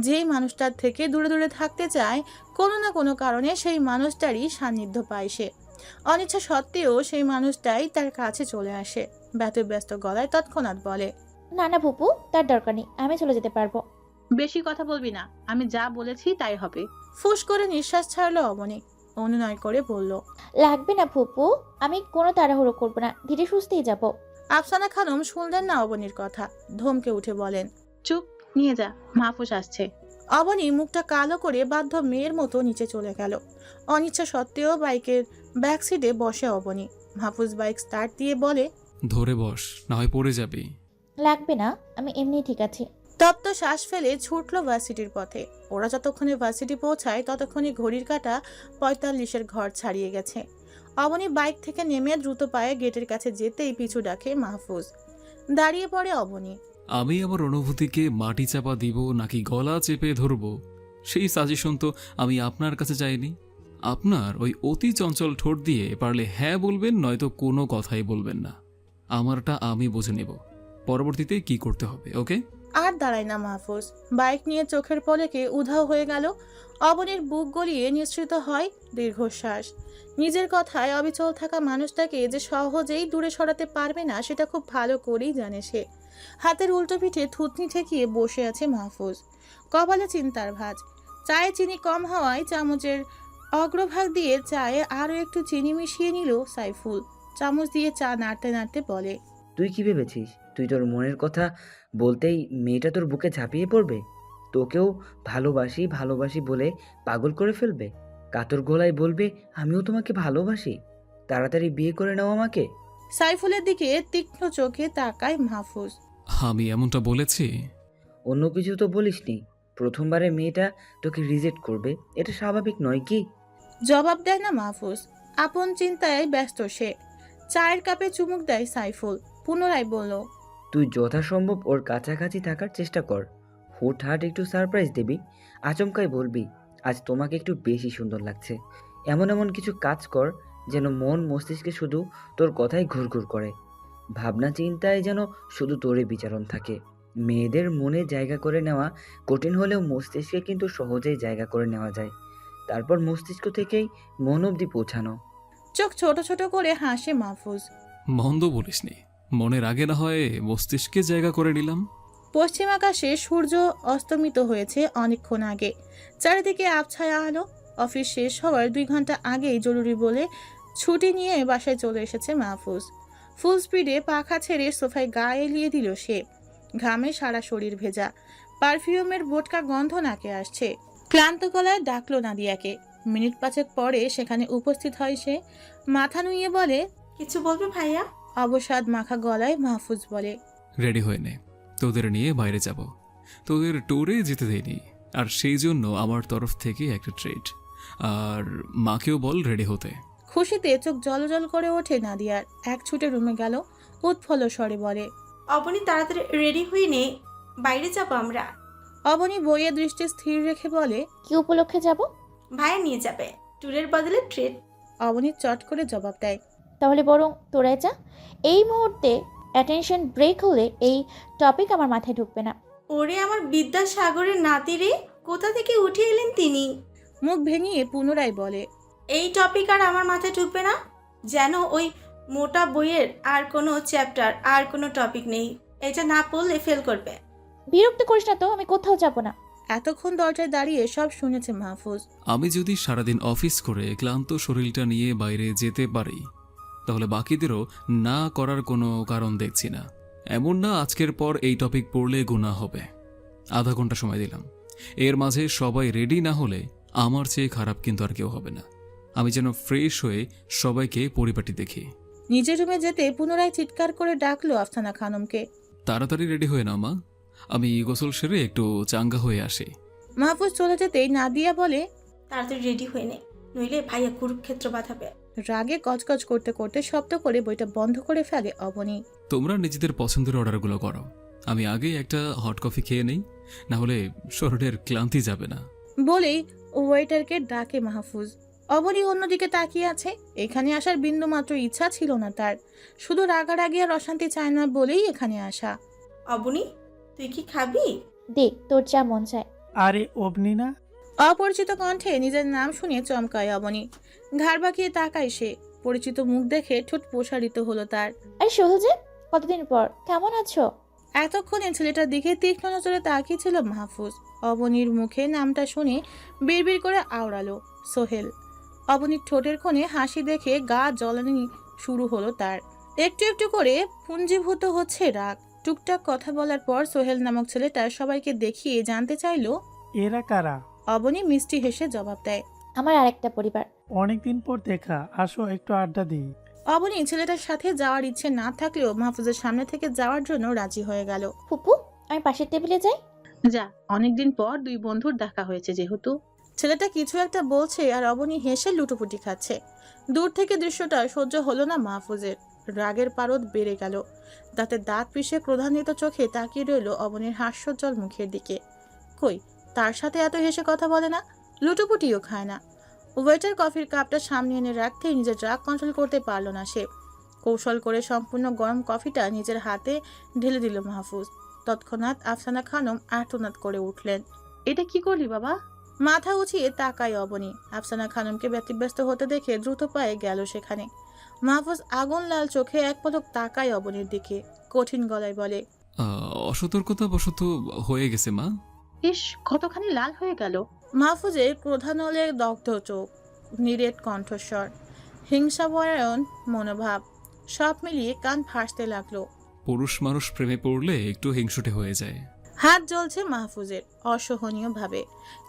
[SPEAKER 3] যেই মানুষটার থেকে দূরে দূরে থাকতে চায়, কোনো না কোনো কারণে সেই মানুষটারই সান্নিধ্য পায় সে। অনিচ্ছা সত্ত্বেও সেই মানুষটাই তার কাছে চলে আসে। ব্যস্ত গলায় তৎক্ষণাৎ বলে,
[SPEAKER 4] না না ফুপু, তার দরকার নেই, আমি চলে যেতে পারবো।
[SPEAKER 3] বেশি কথা বলবি না, আমি যা বলেছি তাই হবে। ফুস করে নিঃশ্বাস ছাড়লো অবনী, অনুনয় করে বলল।
[SPEAKER 4] লাগবে না ফুপু, আমি কোনো তাড়াহুড়ো করবো না, ধীরে সুস্থেই যাব।
[SPEAKER 3] আফসানা খানম শুনলেন না অবনীর কথা, ধমকে উঠে বলেন, চুপ, নিয়ে যা, মাহফুজ আসছে। অবনী মুখটা কালো করে বাধ্য মেয়ের মতো নিচে চলে গেল। অনিচ্ছা সত্ত্বেও বাইকের ব্যাক সিটে বসে অবনী। মাহফুজ বাইক স্টার্ট দিয়ে বলে,
[SPEAKER 5] ধরে বস, না হয় পড়ে যাবি।
[SPEAKER 4] লাগবে না, আমি এমনি ঠিক আছি।
[SPEAKER 3] তপ্ত শ্বাস ফেলে ছুটলো ভার্সিটির পথে। ওরা যতক্ষণে ভার্সিটি পৌঁছায় ততক্ষণে ঘড়ির কাঁটা 45-এর ঘর ছাড়িয়ে গেছে। অবনী বাইক থেকে নেমে দ্রুত পায়ে গেটের কাছে যেতেই পিছু ডাকে মাহফুজ। দাঁড়িয়ে পড়ে অবনী।
[SPEAKER 5] আমি আমার অনুভূতিকে মাটি চাপা দিব নাকি গলা চেপে ধরবো, সেই সাজেশন তো আমি আপনার কাছে চাইনি। আপনার ওই অতি চঞ্চল ঠোঁট দিয়ে পারলে হ্যাঁ বলবেন, নয়তো কোনো কথাই বলবেন না। আমারটা আমি বুঝে নেব পরবর্তীতে কি করতে হবে, ওকে?
[SPEAKER 3] আর দাঁড়ায় না মাহফুজ, বাইক নিয়ে চোখের পলকে উধাও হয়ে গেল। অবনীর বুক গলিয়ে নিঃসৃত হয় দীর্ঘশ্বাস। নিজের কথায় অবিচল থাকা মানুষটাকে যে সহজেই দূরে সরাতে পারবে না সেটা খুব ভালো করেই জানে সে। হাতের উল্টো পিঠে থুতনি ঠেকিয়ে বসে আছে মাহফুজ, কপালে চিন্তার ভাঁজ। চায়ে চিনি কম হওয়ায় চামচের অগ্রভাগ দিয়ে চায়ে আরও একটু চিনি মিশিয়ে নিল সাইফুল। চামচ দিয়ে চা নাড়তে নাড়তে বলে,
[SPEAKER 1] তুই কি ভেবেছিস তুই তোর মনের কথা বলতেই মেয়েটা তোর বুকে ঝাঁপিয়ে পড়বে? তোকেও ভালোবাসি ভালোবাসি বলে পাগল করে ফেলবে? কাতর গলায় বলবে আমিও তোমাকে ভালোবাসি, তাড়াতাড়ি বিয়ে করে নাও আমাকে।
[SPEAKER 3] সাইফুলের দিকে তীক্ষ্ণ চোখে তাকায় মাহফুজ।
[SPEAKER 5] আমি এমনটা বলেছি?
[SPEAKER 1] অন্য কিছু তো বলিসনি। প্রথমবারে মেয়েটা তোকে রিজেক্ট করবে, এটা স্বাভাবিক নয় কি?
[SPEAKER 3] জবাব দেয় না মাহফুজ, আপন চিন্তায় ব্যস্ত সে। চায়ের কাপে চুমুক দেয় সাইফুল, পুনরায় বলল,
[SPEAKER 1] তুই যথাসম্ভব ওর কাছাকাছি থাকার চেষ্টা কর। হুটহাট একটু সারপ্রাইজ দিবি, আচমকাই বলবি আজ তোমাকে একটু বেশি সুন্দর লাগছে। এমন এমন কিছু কাজ কর যেন মন মস্তিষ্কে শুধু তোর কথাই ঘুরঘুর করে, ভাবনা চিন্তায় যেন শুধু তোরে বিচারণ থাকে। মেয়েদের মনে জায়গা করে নেওয়া কঠিন হলেও মস্তিষ্কে কিন্তু সহজেই জায়গা করে নেওয়া যায়। তারপর মস্তিষ্ক থেকেই মন অবধি পৌঁছানো।
[SPEAKER 3] চোখ ছোট ছোট করে হাসে মাহফুজ।
[SPEAKER 5] মন্দ বলিসনি, মনের আগে না হয় মস্তিষ্কে জায়গা করে নিলাম।
[SPEAKER 3] পশ্চিম আকাশে সূর্য অস্তমিত হয়েছে অনেকক্ষণ আগে। চারিদিকে আবছায়া আলো। অফিস শেষ হওয়ার 2 ঘন্টা আগেই জরুরি বলে ছুটি নিয়ে বাসায় চলে এসেছে মাহফুজ। ফুল স্পিডে পাখা ছেড়ে সোফায় গা এলিয়ে দিল সে। ঘামে সারা শরীর ভেজা, পারফিউমের বোটকা গন্ধ নাকে আসছে। ক্লান্ত গলায় ডাকলো নাদিয়াকে। মিনিট 5 পরে সেখানে উপস্থিত হয় সে। মাথা নুইয়ে বলে,
[SPEAKER 2] কিছু বলবে ভাইয়া?
[SPEAKER 3] অবসাদ মাখা গলায় মাহফুজ বলে,
[SPEAKER 5] রেডি হয়ে নে, তোদের নিয়ে বাইরে যাব। তোদের ট্যুরে যেতে দেয়নি, আর সেই জন্য আমার তরফ থেকে একটা ট্রিট। আর মাকেও বল রেডি হতে।
[SPEAKER 3] খুশিতে চোখ জলজল করে ওঠে নাদিয়ার। এক ছুটে রুমে গেল, উৎফল স্বরে বলে,
[SPEAKER 2] অবনী তাড়াতাড়ি রেডি হয়ে নে, বাইরে যাবো আমরা।
[SPEAKER 3] অবনী বইয়ে দৃষ্টি স্থির রেখে বলে,
[SPEAKER 4] কি উপলক্ষে যাব?
[SPEAKER 2] ভাইয়া নিয়ে যাবে, ট্যুরের বদলে ট্রিট।
[SPEAKER 3] অবনী চট করে জবাব দেয়,
[SPEAKER 4] তাহলে বরং তোরাই যা। এই মুহূর্তে অ্যাটেনশন ব্রেক হলে এই টপিক আমার মাথায় ঢুকবে না।
[SPEAKER 2] ওরে আমার বিদ্যাসাগরের নাতি রে, কোথা থেকে উঠে এলেন তিনি?
[SPEAKER 3] মুখ ভেঙিয়ে পুনরায় বলে,
[SPEAKER 2] এই টপিক আর আমার মাথায় ঢুকবে না। যেন ওই মোটা বইয়ের আর কোনো চ্যাপ্টার আর কোনো টপিক নেই, এটা না পড়লে ফেল করবে।
[SPEAKER 4] বিরক্ত করিস না তো, আমি কোথাও যাব না।
[SPEAKER 3] এতক্ষণ দরজায় দাঁড়িয়ে সব শুনেছে মাহফুজ।
[SPEAKER 5] আমি যদি সারাদিন অফিস করে ক্লান্ত শরীরটা নিয়ে বাইরে যেতে পারি, তাহলে বাকিদেরও না করার কোনো কারণ দেখছি না। এমন না আজকের পর এই টপিক পড়লে গুনাহ হবে। আধা ঘন্টা সময় দিলাম, এর মাঝে সবাই রেডি না হলে আমার চেয়ে খারাপ কিন্তু আর কেউ হবে না। আমি যেন ফ্রেশ হয়ে সবাইকে পরিপাটি দেখি।
[SPEAKER 3] নিজের রুমে যেতে পুনরায় চিৎকার করে ডাকলো আফসানা খানমকে।
[SPEAKER 5] তাড়াতাড়ি রেডি হয়ে নাও মা, আমি গোসল সেরে একটু চাঙ্গা হয়ে আসি।
[SPEAKER 3] মাহফুজ চলে যেতেই নাদিয়া বলে,
[SPEAKER 2] তাড়াতাড়ি রেডি হয়ে নে, নইলে ভাইয়া কুরুক্ষেত্র বাঁধাবে।
[SPEAKER 3] রাগে গজগজ করতে করতে শব্দ করে বইটা বন্ধ করে ফেলে অবনী।
[SPEAKER 5] তোমরা নিজেদের পছন্দের অর্ডারগুলো করো, আমি আগেই একটা হট কফি খেয়ে নেই, না হলে শরীরের ক্লান্তি যাবে না।
[SPEAKER 3] বলেই ওয়েটারকে ডাকে মাহফুজ। অবনী অন্যদিকে তাকিয়ে আছে। এখানে আসার বিন্দুমাত্র ইচ্ছা ছিল না তার, শুধু রাগারাগি আর অশান্তি চায় না বলেই এখানে আসা।
[SPEAKER 2] অবনী, তুই কি খাবি?
[SPEAKER 4] দে, তোর যা মন চায়।
[SPEAKER 7] আরে অবনি না?
[SPEAKER 3] অপরিচিত কণ্ঠে নিজের নাম শুনে চমকায় অবনী। ঘাড় বাঁকিয়ে তাকায় সে। পরিচিত মুখ দেখে ঠোঁট প্রসারিত হলো তার।
[SPEAKER 4] আরে সোহেল যে, কতদিন পর, কেমন আছো?
[SPEAKER 3] এতক্ষণে ছেলেটার দিকে তীক্ষ্ণ নজরে তাকিয়েছিল মাহফুজ। অবনীর মুখে নামটা শুনে বিড়বিড় করে আওড়ালো, সোহেল। অবনীর ঠোঁটের কোণে হাসি দেখে গা জ্বলানি শুরু হলো তার। একটু একটু করে পুঞ্জীভূত হচ্ছে রাগ। টুকটাক কথা বলার পর সোহেল নামক ছেলেটা সবাইকে দেখিয়ে জানতে চাইলো,
[SPEAKER 7] এরা কারা?
[SPEAKER 3] অবনী মিষ্টি হেসে জবাব দেয়,
[SPEAKER 4] আমার আরেকটা পরিবার।
[SPEAKER 7] অনেকদিন পর দেখা, আসো একটু আড্ডা দিই।
[SPEAKER 3] অবনী ছেলেটার সাথে যাওয়ার ইচ্ছে না থাকলেও মাহফুজের সামনে থেকে যাওয়ার জন্য রাজি হয়ে গেল।
[SPEAKER 4] ফুপু, আমি পাশের টেবিলে যাই।
[SPEAKER 3] যা, অনেকদিন পর দুই বন্ধুর দেখা হয়েছে যেহেতু। ছেলেটা কিছু একটা বলছে আর অবনী হেসে লুটোপুটি খাচ্ছে। দূর থেকে দৃশ্যটা সহ্য হলো না মাহফুজের। রাগের পারদ বেড়ে গেল। তাতে দাঁত পিষে ক্রোধান্বিত চোখে তাকিয়ে রইল অবনীর হাস্যোজ্জ্বল মুখের দিকে। কই, তার সাথে এত হেসে কথা বলে না, লুটোপুটিও খায় না। ওয়েটার কফির কাপটা সামনে এনে রাখতেই নিজের রাগ কন্ট্রোল করতে পারল না সে। কৌশল করে সম্পূর্ণ গরম কফিটা নিজের হাতে ঢেলে দিল মাহফুজ। তৎক্ষণাৎ আফসানা খানম আর্তনাদ করে উঠলেন। এটা কি করলি বাবা? মাথা উঁচিয়ে তাকায় অবনী। আফসানা খানমকে ব্যতিব্যস্ত হতে দেখে দ্রুত পায়ে গেল সেখানে। মাহফুজ আগুন লাল চোখে এক পলক তাকায় অবনীর দিকে, কঠিন গলায় বলে,
[SPEAKER 5] অসতর্কতা বশত হয়ে গেছে মা।
[SPEAKER 3] ইস, কতখানি লাল হয়ে গেল। মাহফুজের ক্রোধানলে দগ্ধ চোখ, নিরেট কণ্ঠস্বর, হিংসাপরায়ণ মনোভাব, সব মিলিয়ে কান ফাঁসতে লাগলো।
[SPEAKER 5] পুরুষ মানুষ প্রেমে পড়লে একটু হিংসুটে হয়ে যায়।
[SPEAKER 3] হাত জ্বলছে মাহফুজের অসহনীয় ভাবে,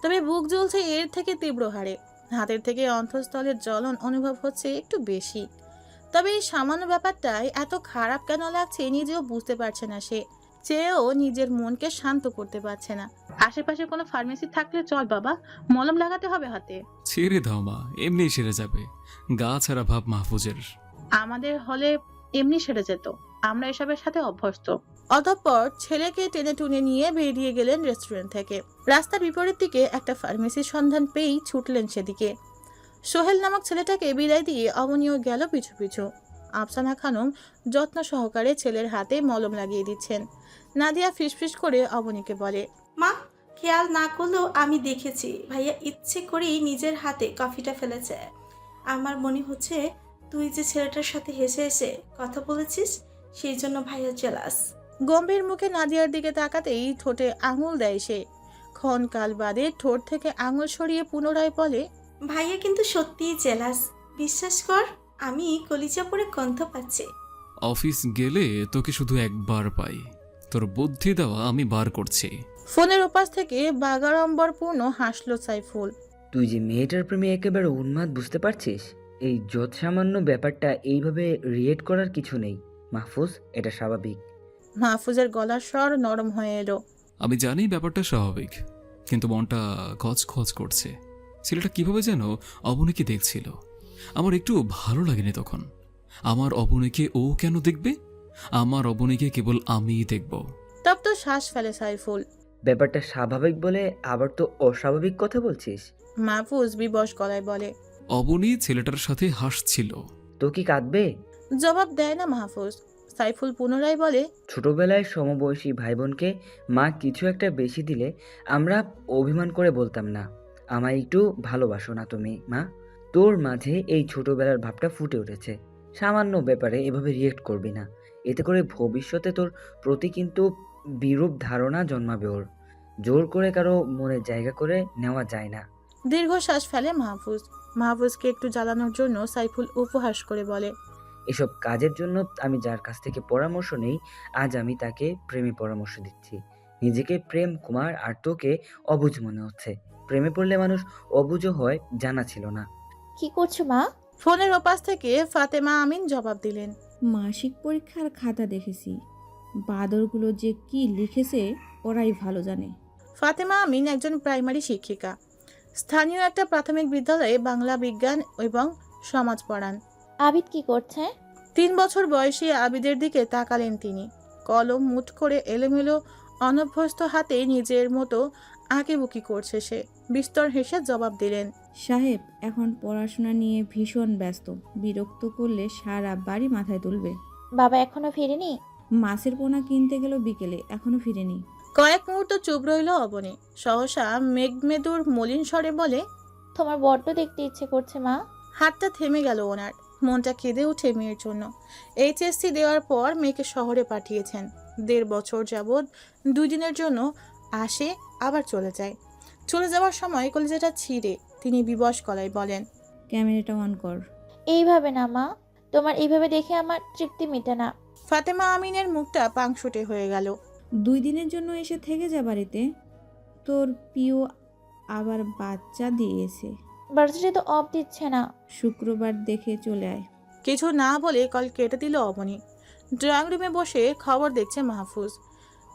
[SPEAKER 3] তবে বুক জ্বলছে এর থেকে তীব্র হারে। হাতের থেকে অন্তঃস্থলের জ্বলন অনুভব হচ্ছে একটু বেশি। তবে এই সামান্য ব্যাপারটাই এত খারাপ কেন লাগছে নিজেও বুঝতে পারছে না সে। চেয়েও নিজের মনকে শান্ত করতে পারছে না। আশেপাশে কোনো ফার্মেসি থাকলে চল বাবা, মলম লাগাতে হবে হাতে।
[SPEAKER 5] ছেড়ে দাও মা, এমনি সেরে যাবে। গা ছাড়া ভাব মাহফুজের।
[SPEAKER 3] আমাদের হলে এমনি সেরে যেত, আমরা এসবের সাথে অভ্যস্ত। অতঃপর ছেলেকে টেনে টুনে নিয়ে বেরিয়ে গেলেন রেস্টুরেন্ট থেকে। রাস্তার বিপরীত দিকে একটা ফার্মেসির সন্ধান পেয়েই ছুটলেন সেদিকে। সোহেল নামক ছেলেটাকে বিদায় দিয়ে অবনীও গেল পিছু পিছু। আফসানা খানম যত্ন সহকারে ছেলের হাতে মলম লাগিয়ে দিচ্ছেন। নাদিয়া ফিসফিস করে অবনীকে বলে,
[SPEAKER 2] মা, খেয়াল না করলেও আমি দেখেছি ভাইয়া ইচ্ছে করেই নিজের হাতে কফিটা ফেলেছে। আমার মনে হচ্ছে তুই যে ছেলেটার সাথে হেসে হেসে কথা বলেছিস, সেই জন্য ভাইয়া জেলাস।
[SPEAKER 3] গম্ভীর মুখে নাদিয়ার দিকে তাকাতেই ঠোঁটে আঙুল দেয় সে। ক্ষণকাল বাদে ঠোঁট থেকে আঙুল সরিয়ে পুনরায় বলে,
[SPEAKER 2] ভাইয়া কিন্তু সত্যিই জেলাস, বিশ্বাস কর, আমি কলিজা পরে গন্ধ পাচ্ছি।
[SPEAKER 5] অফিস গেলে তোকে শুধু একবার পাই, তোর বুদ্ধি দেওয়া আমি বার করছি।
[SPEAKER 3] ফোনের ওপাশ থেকে বাগাড়ম্বরপূর্ণ হাসলো সাইফুল।
[SPEAKER 1] তুই যে মেয়েটার প্রেমে একেবারে উন্মাদ, বুঝতে পারছিস? এই যৎ সামান্য ব্যাপারটা এইভাবে রিয়েক্ট করার কিছু নেই মাহফুজ, এটা স্বাভাবিক।
[SPEAKER 3] মাহফুজের গলার স্বর নরম হয়ে এলো।
[SPEAKER 5] আমি জানি ব্যাপারটা স্বাভাবিক, কিন্তু মনটা খচখচ করছে। ছেলেটা কিভাবে যেন অবনীকে দেখছিল, আমার একটু ভালো লাগেনি তখন। আমার অবনীকে ও কেন দেখবে? আমার অবনীকে কেবল আমিই দেখব।
[SPEAKER 3] তপ্ত শ্বাস ফেলে সাইফুল।
[SPEAKER 1] ব্যাপারটা স্বাভাবিক বলে আবার তো অস্বাভাবিক কথা বলছিস।
[SPEAKER 3] মাহফুজ বিবশ গলায় বলে,
[SPEAKER 5] অবনী ছেলেটার সাথে হাসছিল।
[SPEAKER 1] তো কি কাঁদবে?
[SPEAKER 3] জবাব দেয় না মাহফুজ। সাইফুল পুনরায় বলে,
[SPEAKER 1] ছোটবেলায় সমবয়সী ভাই বোনকে মা কিছু একটা বেশি দিলে আমরা অভিমান করে বলতাম না, আমায় একটু ভালোবাসো না তুমি মা? তোর মাঝে এই ছোটবেলার ভাবটা ফুটে উঠেছে। সামান্য ব্যাপারে এভাবে রিয়েক্ট করবি না, এতে করে ভবিষ্যতে তোর প্রতি কিন্তু বিরূপ ধারণা জন্মাবে ওর। জোর করে কারো মনে জায়গা করে নেওয়া যায় না।
[SPEAKER 3] দীর্ঘশ্বাস ফেলে মাহফুজ। মাহফুজকে একটু জ্বালানোর জন্য সাইফুল উপহাস করে বলে,
[SPEAKER 1] এসব কাজের জন্য আমি যার কাছ থেকে পরামর্শ নেই, আজ আমি তাকে প্রেমে পরামর্শ দিচ্ছি। নিজেকে প্রেম কুমার আর তোকে অবুঝ মনে হচ্ছে। প্রেমে পড়লে মানুষ অবুঝ হয় জানা ছিল না।
[SPEAKER 4] কি করছো মা?
[SPEAKER 3] ফোনের ওপাশ থেকে ফাতেমা আমিন জবাব দিলেন,
[SPEAKER 8] মাসিক পরীক্ষার খাতা দেখেছি, বাদরগুলো যে কি লিখেছে ওরাই ভালো জানে।
[SPEAKER 3] ফাতেমা আমিন একজন প্রাইমারি শিক্ষিকা, স্থানীয় একটা প্রাথমিক বিদ্যালয়ে বাংলা বিজ্ঞান এবং সমাজ পড়ান।
[SPEAKER 4] আবিদ কি করছে?
[SPEAKER 3] 3 বছর বয়সী আবিদের দিকে তাকালেন তিনি। কলম মুঠ করে এলোমেলো অনভ্যস্ত হাতে নিজের মতো আঁকিবুকি করছে সে। বিস্তর হেসে জবাব দিলেন,
[SPEAKER 8] সাহেব এখন পড়াশোনা নিয়ে ভীষণ ব্যস্ত, বিরক্ত করলে সারা বাড়ি মাথায় তুলবে।
[SPEAKER 4] বাবা এখনো ফেরেনি?
[SPEAKER 8] মাছের পোনা কিনতে গেল বিকেলে, এখনো ফিরেনি।
[SPEAKER 3] কয়েক মুহূর্ত চুপ রইল অবনী। সহসা মেঘমেদুর মলিন স্বরে বলে,
[SPEAKER 4] তোমার বড্ড দেখতে ইচ্ছে করছে মা।
[SPEAKER 3] হাতটা থেমে গেল ওনার। মনটা কেঁদে ওঠে মেয়ের জন্য। এইচএসসি দেওয়ার পর মেয়েকে শহরে পাঠিয়েছেন। 1.5 বছর যাবৎ 2 দিনের জন্য আসে, আবার চলে যায়। চলে যাওয়ার সময় কলিজাটা ছিঁড়ে তিনি বিবশ গলায় বলেন,
[SPEAKER 8] ক্যামেরাটা অন কর।
[SPEAKER 4] এইভাবে না মা, তোমার এইভাবে দেখে আমার তৃপ্তি মেটে না।
[SPEAKER 3] ফাতেমা আমিনের মুখটা পাংশুটে হয়ে গেল।
[SPEAKER 8] 2 দিনের জন্য এসে থেকে যা বাড়িতে। তোর প্রিয় আবার বাচ্চা দিয়েছে।
[SPEAKER 4] ভার্সিটি তো অফ দিচ্ছে না।
[SPEAKER 8] শুক্রবার দেখে চলে আয়।
[SPEAKER 3] কিছু না বলে কল কেটে দিল অবনী। ড্রয়িং রুমে বসে খবর দেখছে মাহফুজ।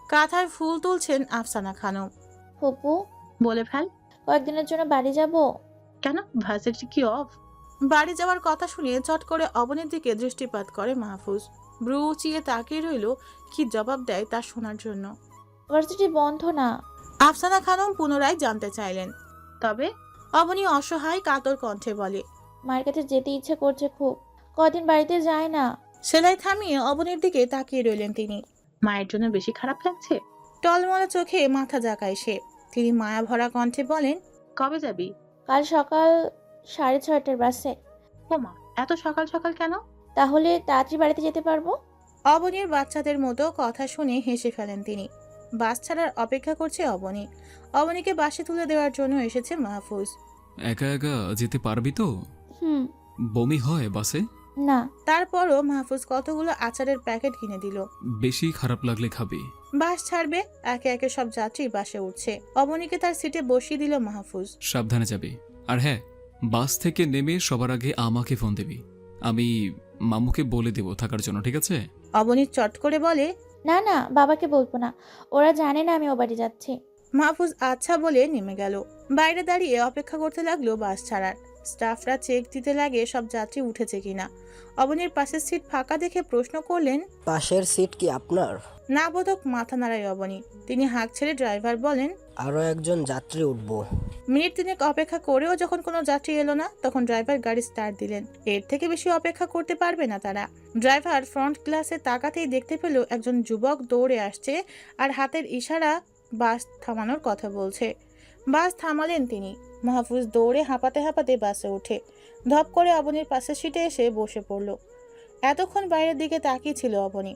[SPEAKER 3] কাঁথায় ফুল তুলছেন আফসানা খানম।
[SPEAKER 4] ফুপু,
[SPEAKER 3] বলে ফেল।
[SPEAKER 4] কয়েকদিনের জন্য বাড়ি যাব।
[SPEAKER 3] কেন, ভার্সিটি কি অফ? বাড়ি যাওয়ার কথা শুনে চট করে অবনীর দিকে দৃষ্টিপাত করে মাহফুজ। ব্রু উঁচিয়ে তাকিয়ে রইল কি জবাব দেয় তা শোনার জন্য।
[SPEAKER 4] ভার্সিটি বন্ধ না।
[SPEAKER 3] আফসানা খানম পুনরায় জানতে চাইলেন। তবে অবনী অসহায় কাতর কণ্ঠে বলে,
[SPEAKER 4] মায়ের কাছে যেতে ইচ্ছে করছে খুব, কদিন বাড়িতে যায় না।
[SPEAKER 3] সেলাই থামিয়ে অবনীর দিকে তাকিয়ে রইলেন তিনি। মায়ের জন্য বেশি খারাপ লাগছে? টলমলে চোখে মাথা জাকায় সে। তিনি মায়া ভরা কণ্ঠে বলেন, কবে যাবি?
[SPEAKER 4] কাল সকাল 6:30টার বাসে।
[SPEAKER 3] ওমা, এত সকাল সকাল কেন?
[SPEAKER 4] তাহলে তাড়াতাড়ি বাড়িতে যেতে পারবো।
[SPEAKER 3] অবনীর বাচ্চাদের মতো কথা শুনে হেসে ফেলেন তিনি। বাস ছাড়ার অপেক্ষা করছে অবনী। অবনীকে বাসে তুলে দেওয়ার জন্য এসেছে মাহফুজ।
[SPEAKER 5] একা একা যেতে পারবি তো?
[SPEAKER 4] হুম।
[SPEAKER 5] বমি হয় বাসে?
[SPEAKER 4] না।
[SPEAKER 3] তারপরও মাহফুজ কতগুলো আচারের প্যাকেট কিনে দিল।
[SPEAKER 5] বেশি খারাপ লাগলে খাবি।
[SPEAKER 3] বাস ছাড়বে, একে একে সব যাত্রী বাসে উঠছে। অবনীকে তার সিটে বসিয়ে দিল মাহফুজ।
[SPEAKER 5] সাবধানে যাবি। আর হ্যাঁ, বাস থেকে নেমে সবার আগে আমাকে ফোন দিবি। আমি মামুকে বলে দেব থাকার জন্য, ঠিক আছে?
[SPEAKER 3] অবনী চট করে বলে,
[SPEAKER 4] না না, বাবাকে বলবো না, ওরা জানে না আমি ও বাড়ি যাচ্ছি।
[SPEAKER 3] মাহফুজ আচ্ছা বলে নেমে গেল। বাইরে দাঁড়িয়ে অপেক্ষা করতে লাগলো বাস ছাড়ার। স্টাফরা চেক দিতে লাগে সব যাত্রী উঠেছে কিনা। অবনীর পাশের সিট ফাঁকা দেখে প্রশ্ন করলেন,
[SPEAKER 9] পাশের সিট কি আপনার?
[SPEAKER 3] না বোধক মাথা নাড়ায় অবনী। তিনি হাঁক ছেড়ে ড্রাইভার বলেন,
[SPEAKER 9] আরো একজন যাত্রী উঠবো।
[SPEAKER 3] মিনিট 3 অপেক্ষা করেও যখন কোনো যাত্রী এলো না, তখন ড্রাইভার গাড়ি স্টার্ট দিলেন। এর থেকে বেশি অপেক্ষা করতে পারবে না তারা। ড্রাইভার ফ্রন্ট গ্লাসে তাকাতেই দেখতে পেল একজন যুবক দৌড়ে আসছে আর হাতের ইশারা বাস থামানোর কথা বলছে। বাস থামালেন তিনি। মাহফুজ দৌড়ে হাঁপাতে হাঁপাতে বাসে ওঠে। ধপ করে অবনীর পাশের সিটে এসে বসে পড়ল। এতক্ষণ বাইরের দিকে তাকিয়ে ছিল অবনী।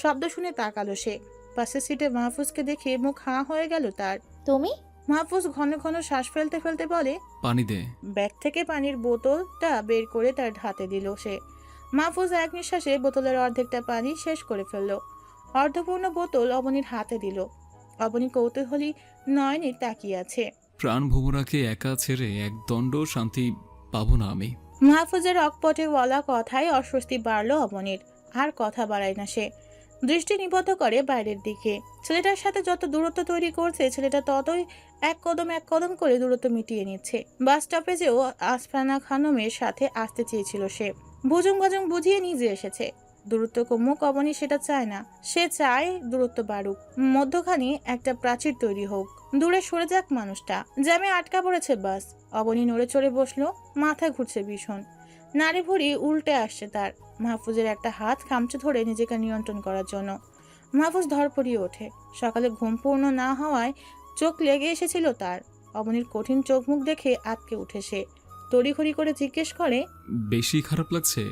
[SPEAKER 3] শব্দ শুনে তাকালো সে। পাশের সিটে মাহফুজকে দেখে মুখ হাঁ হয়ে গেল তার।
[SPEAKER 4] তুমি?
[SPEAKER 3] মাহফুজ ঘন ঘন শ্বাস ফেলতে ফেলতে বলে,
[SPEAKER 5] পানি দে।
[SPEAKER 3] ব্যাগ থেকে পানির বোতলটা বের করে তার হাতে দিল সে। মাহফুজ এক নিঃশ্বাসে বোতলের অর্ধেকটা পানি শেষ করে ফেলল। অর্ধপূর্ণ বোতল অবনীর হাতে দিল। অবনী কৌতূহলী নয়নে তাকিয়ে আছে।
[SPEAKER 5] প্রাণ ভোমরাকে একা ছেড়ে এক দণ্ড শান্তি পাবো না আমি।
[SPEAKER 3] মাহফুজের অকপটে বলা কথায় অস্বস্তি বাড়ল অবনীর। আর কথা বাড়ায় না সে। দৃষ্টি নিবদ্ধ করে বাইরের দিকে। ছেলেটার সাথে যত দূরত্ব তৈরি করছে, ছেলেটা ততই এক কদম করে দূরত্ব মিটিয়ে নিচ্ছে। বাস স্টপেজেও আফসানা খানমের সাথে আসতে চেয়েছিল সে। ভুজুং ভাজুং বুঝিয়ে নিজে এসেছে। দূরত্ব কমুক অবনী সেটা চায় না। সে চায় দূরত্ব বাড়ুক, মধ্যখানে একটা প্রাচীর তৈরি হোক, দূরে সরে যাক মানুষটা। জ্যামে আটকা পড়েছে বাস। অবনী নড়ে চড়ে বসলো। মাথা ঘুরছে ভীষণ। নাড়ি ভুড়ি উল্টে আসছে তার। মাহফুজের একটা হাত খামচে ধরে নিজেকে নিয়ন্ত্রণ করার জন্য। মাহফুজ ধরপড়িয়ে ওঠে। সকালে ঘুম পূর্ণ না হওয়ায় চোখ লেগে এসেছিল তার। অবনীর কঠিন চোখ মুখ দেখে আটকে উঠে সে। তড়িঘড়ি করে জিজ্ঞেস করে,
[SPEAKER 5] বেশি খারাপ লাগছে?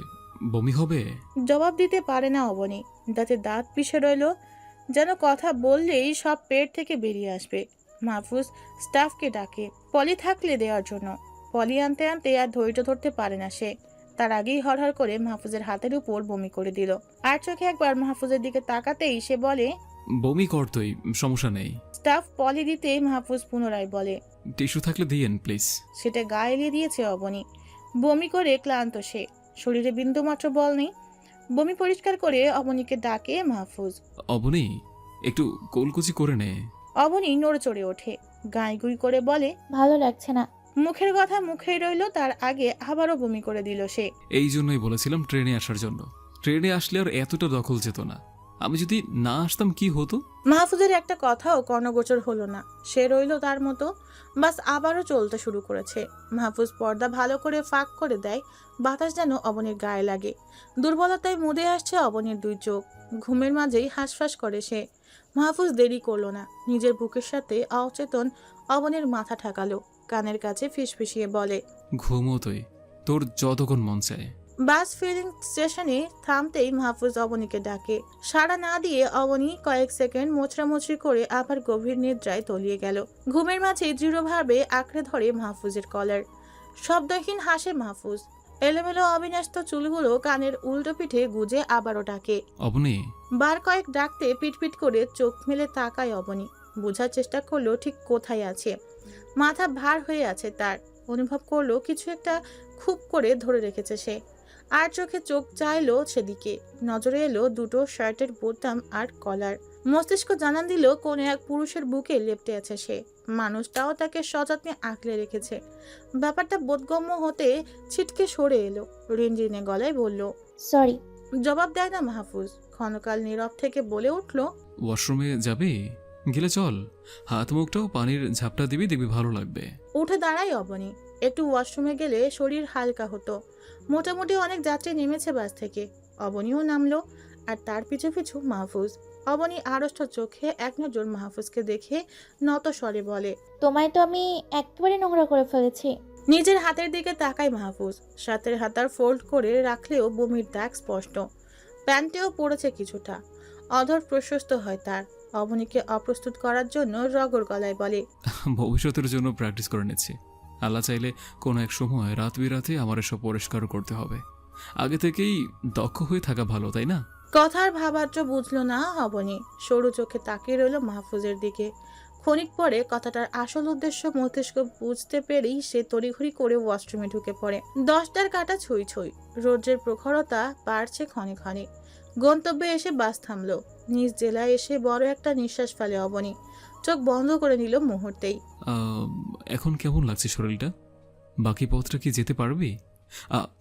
[SPEAKER 5] বমি হবে?
[SPEAKER 3] জবাব দিতে পারে না অবনী। দাঁতে দাঁত পিষে রইল, যেন কথা বললেই সব পেট থেকে বেরিয়ে আসবে। মাহফুজ স্টাফকে ডাকে পলি থাকলে দেওয়ার জন্য। পলি আনতে আনতে আর ধৈর্য ধরতে পারে না সে। তার আগেই হড়হড় করে মাহফুজের হাতের উপর বমি করে দিল। আর চোখে একবার মাহফুজের দিকে তাকাতেই সে বলে,
[SPEAKER 5] বমি কর তুই, সমস্যা নেই।
[SPEAKER 3] স্টাফ পলি দিতেই মাহফুজ পুনরায় বলে,
[SPEAKER 5] টিস্যু থাকলে দিয়েন প্লিজ।
[SPEAKER 3] সেটা গায়ে এলিয়ে দিয়েছে অবনী। বমি করে ক্লান্ত সে। শরীরে বিন্দুমাত্র বল নেই। বমি পরিষ্কার করে অবনীকে ডাকে মাহফুজ।
[SPEAKER 5] অবনী, একটু কোলকুচি করে নে।
[SPEAKER 3] অবনী নড়ে চড়ে ওঠে, গাঁই করে বলে,
[SPEAKER 4] ভালো লাগছে না।
[SPEAKER 3] মুখের কথা মুখেই রইল, তার আগে আবারও বমি করে দিল সে।
[SPEAKER 5] এই জন্যই বলেছিলাম ট্রেনে আসার জন্য। ট্রেনে আসলে আর এতটা দখল যেত না। আমি যদি না আসতাম কি হতো?
[SPEAKER 3] মাহফুজের একটা কথাও কর্ণগোচর হলো না, সে রইল তার মতো। বাস আবারও চলতে শুরু করেছে। মাহফুজ পর্দা ভালো করে ফাঁক করে দেয়, বাতাস যেন অবনীর গায়ে লাগে। দুর্বলতায় মুদে আসছে অবনীর দুই চোখ, ঘুমের মাঝেই হাঁসফাঁস করে সে। মাহফুজ দেরি করলো না, নিজের বুকের সাথে অচেতন অবনীর মাথা ঠেকালো, কানের কাছে ফিসফিসিয়ে বলে,
[SPEAKER 5] ঘুমো তুই, তোর যতক্ষণ মন চায়।
[SPEAKER 3] বাস ফিলিং স্টেশনে থামতেই মাহফুজ অবনীকে ডাকে। সাড়া না দিয়ে অবনী কয়েক সেকেন্ড মোচড়ামুচড়ি করে আবার গভীর নিদ্রায় তলিয়ে গেল। ঘুমের মাঝে দৃঢ়ভাবে আঁকড়ে ধরে মাহফুজের কলার। শব্দহীন হাসে মাহফুজ, এলোমেলো অবিন্যস্ত চুলগুলো কানের উল্টো পিঠে গুজে আবারও ডাকে।
[SPEAKER 5] অবনী,
[SPEAKER 3] বার কয়েক ডাকতে পিটপিট করে চোখ মেলে তাকায় অবনী। বোঝার চেষ্টা করলো ঠিক কোথায় আছে। মাথা ভার হয়ে আছে তার। অনুভব করলো কিছু একটা খুব করে ধরে রেখেছে সে। আর চোখে চোখ চাইলো সেদিকে। নজরে এলো দুটো শার্টের বোতাম আর কলার। মস্তিষ্ক জানান দিল কোন এক পুরুষের বুকে লেপ্টে আছে সে। মানুষটাও তাকে সযত্নে আঁকলে রেখেছে। ব্যাপারটা বোধগম্য হতে ছিটকে সরে এলো, রিনরিনে গলায় বলল।
[SPEAKER 4] সরি।
[SPEAKER 3] জবাব দেয় না মাহফুজ। ক্ষণকাল নীরব থেকে বলে উঠল,
[SPEAKER 5] ওয়াশরুমে যাবি? গেলে চল, হাত মুখটাও পানির ঝাপটা দিবি, দেখবি ভালো লাগবে।
[SPEAKER 3] উঠে দাঁড়ায় অবনী। একটু ওয়াশরুমে গেলে শরীর হালকা হতো। মোটামুটি অনেক যাত্রী নেমেছে বাস থেকে। অবনীও নামলো, আর তার পিছু পিছু মাহফুজ। অবনী আড়ষ্ট চোখে এক নজর মাহফুজকে দেখে নত স্বরে বলে,
[SPEAKER 4] তোমায় তো আমি একেবারে নোংরা করে ফেলেছি।
[SPEAKER 3] নিজের হাতের দিকে তাকায় মাহফুজ। শার্টের হাতার ফোল্ড করে রাখলেও বমির দাগ স্পষ্ট। প্যান্টেও পড়েছে কিছুটা। অধর প্রশস্ত হয় তার। অবনীকে অপ্রস্তুত করার জন্য রগর গলায় বলে,
[SPEAKER 5] ভবিষ্যতের জন্য প্র্যাকটিস করে নিচ্ছি। আল্লাহ চাইলে কোনো এক সময় রাত বিরাতে আমার এসব পরিষ্কার করতে হবে। আগে থেকেই দক্ষ হয়ে থাকা ভালো, তাই না?
[SPEAKER 3] কথার ভাবার্য বুঝলো না অবনী। সরু চোখে তাকিয়ে রইল মাহফুজের দিকে। ক্ষণিক পরে কথাটার আসল উদ্দেশ্য মস্তিষ্ক বুঝতে পেরেই সে তড়িঘড়ি করে ওয়াশরুমে ঢুকে পড়ে। 10টার কাটা ছুঁই ছুঁই। রোদ্রের প্রখরতা বাড়ছে ক্ষণে ক্ষণে। গন্তব্যে এসে বাস থামলো। নিজ জেলায় এসে বড় একটা নিঃশ্বাস ফেলে অবনী। চোখ বন্ধ করে নিল মুহূর্তেই।
[SPEAKER 5] এখন কেমন লাগছে শরীরটা? বাকি পথটা কি যেতে পারবি?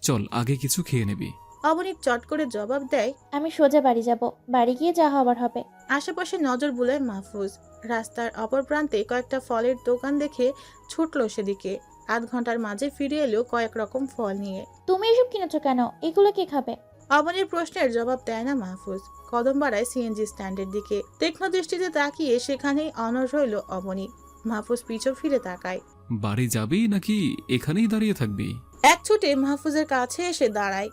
[SPEAKER 5] চল, আগে কিছু খেয়ে নেবি।
[SPEAKER 3] অবনী চট করে জবাব দেয়,
[SPEAKER 4] আমি সোজা বাড়ি যাব। বাড়ি গিয়ে যা হবার হবে।
[SPEAKER 3] আশেপাশে নজর বুলায় মাহফুজ। রাস্তার অপর প্রান্তে কয়েকটা ফলের দোকান দেখে ছুটলো সেদিকে। আধ ঘন্টার মাঝে ফিরে এলো কয়েক রকম ফল নিয়ে।
[SPEAKER 4] তুমি এসব কিনেছো কেন? এগুলো কে খাবে?
[SPEAKER 3] অবনীর প্রশ্নের জবাব দেয় না মাহফুজ। কদম বাড়ায় সিএনজি স্ট্যান্ডের দিকে। তীক্ষ্ণ দৃষ্টিতে তাকিয়ে সেখানেই অনড় রইল অবনী। মাহফুজ পিছু ফিরে তাকায়।
[SPEAKER 5] বাড়ি যাবি নাকি এখানেই দাঁড়িয়ে থাকবি?
[SPEAKER 3] এক ছুটে মাহফুজের কাছে এসে দাঁড়ায়।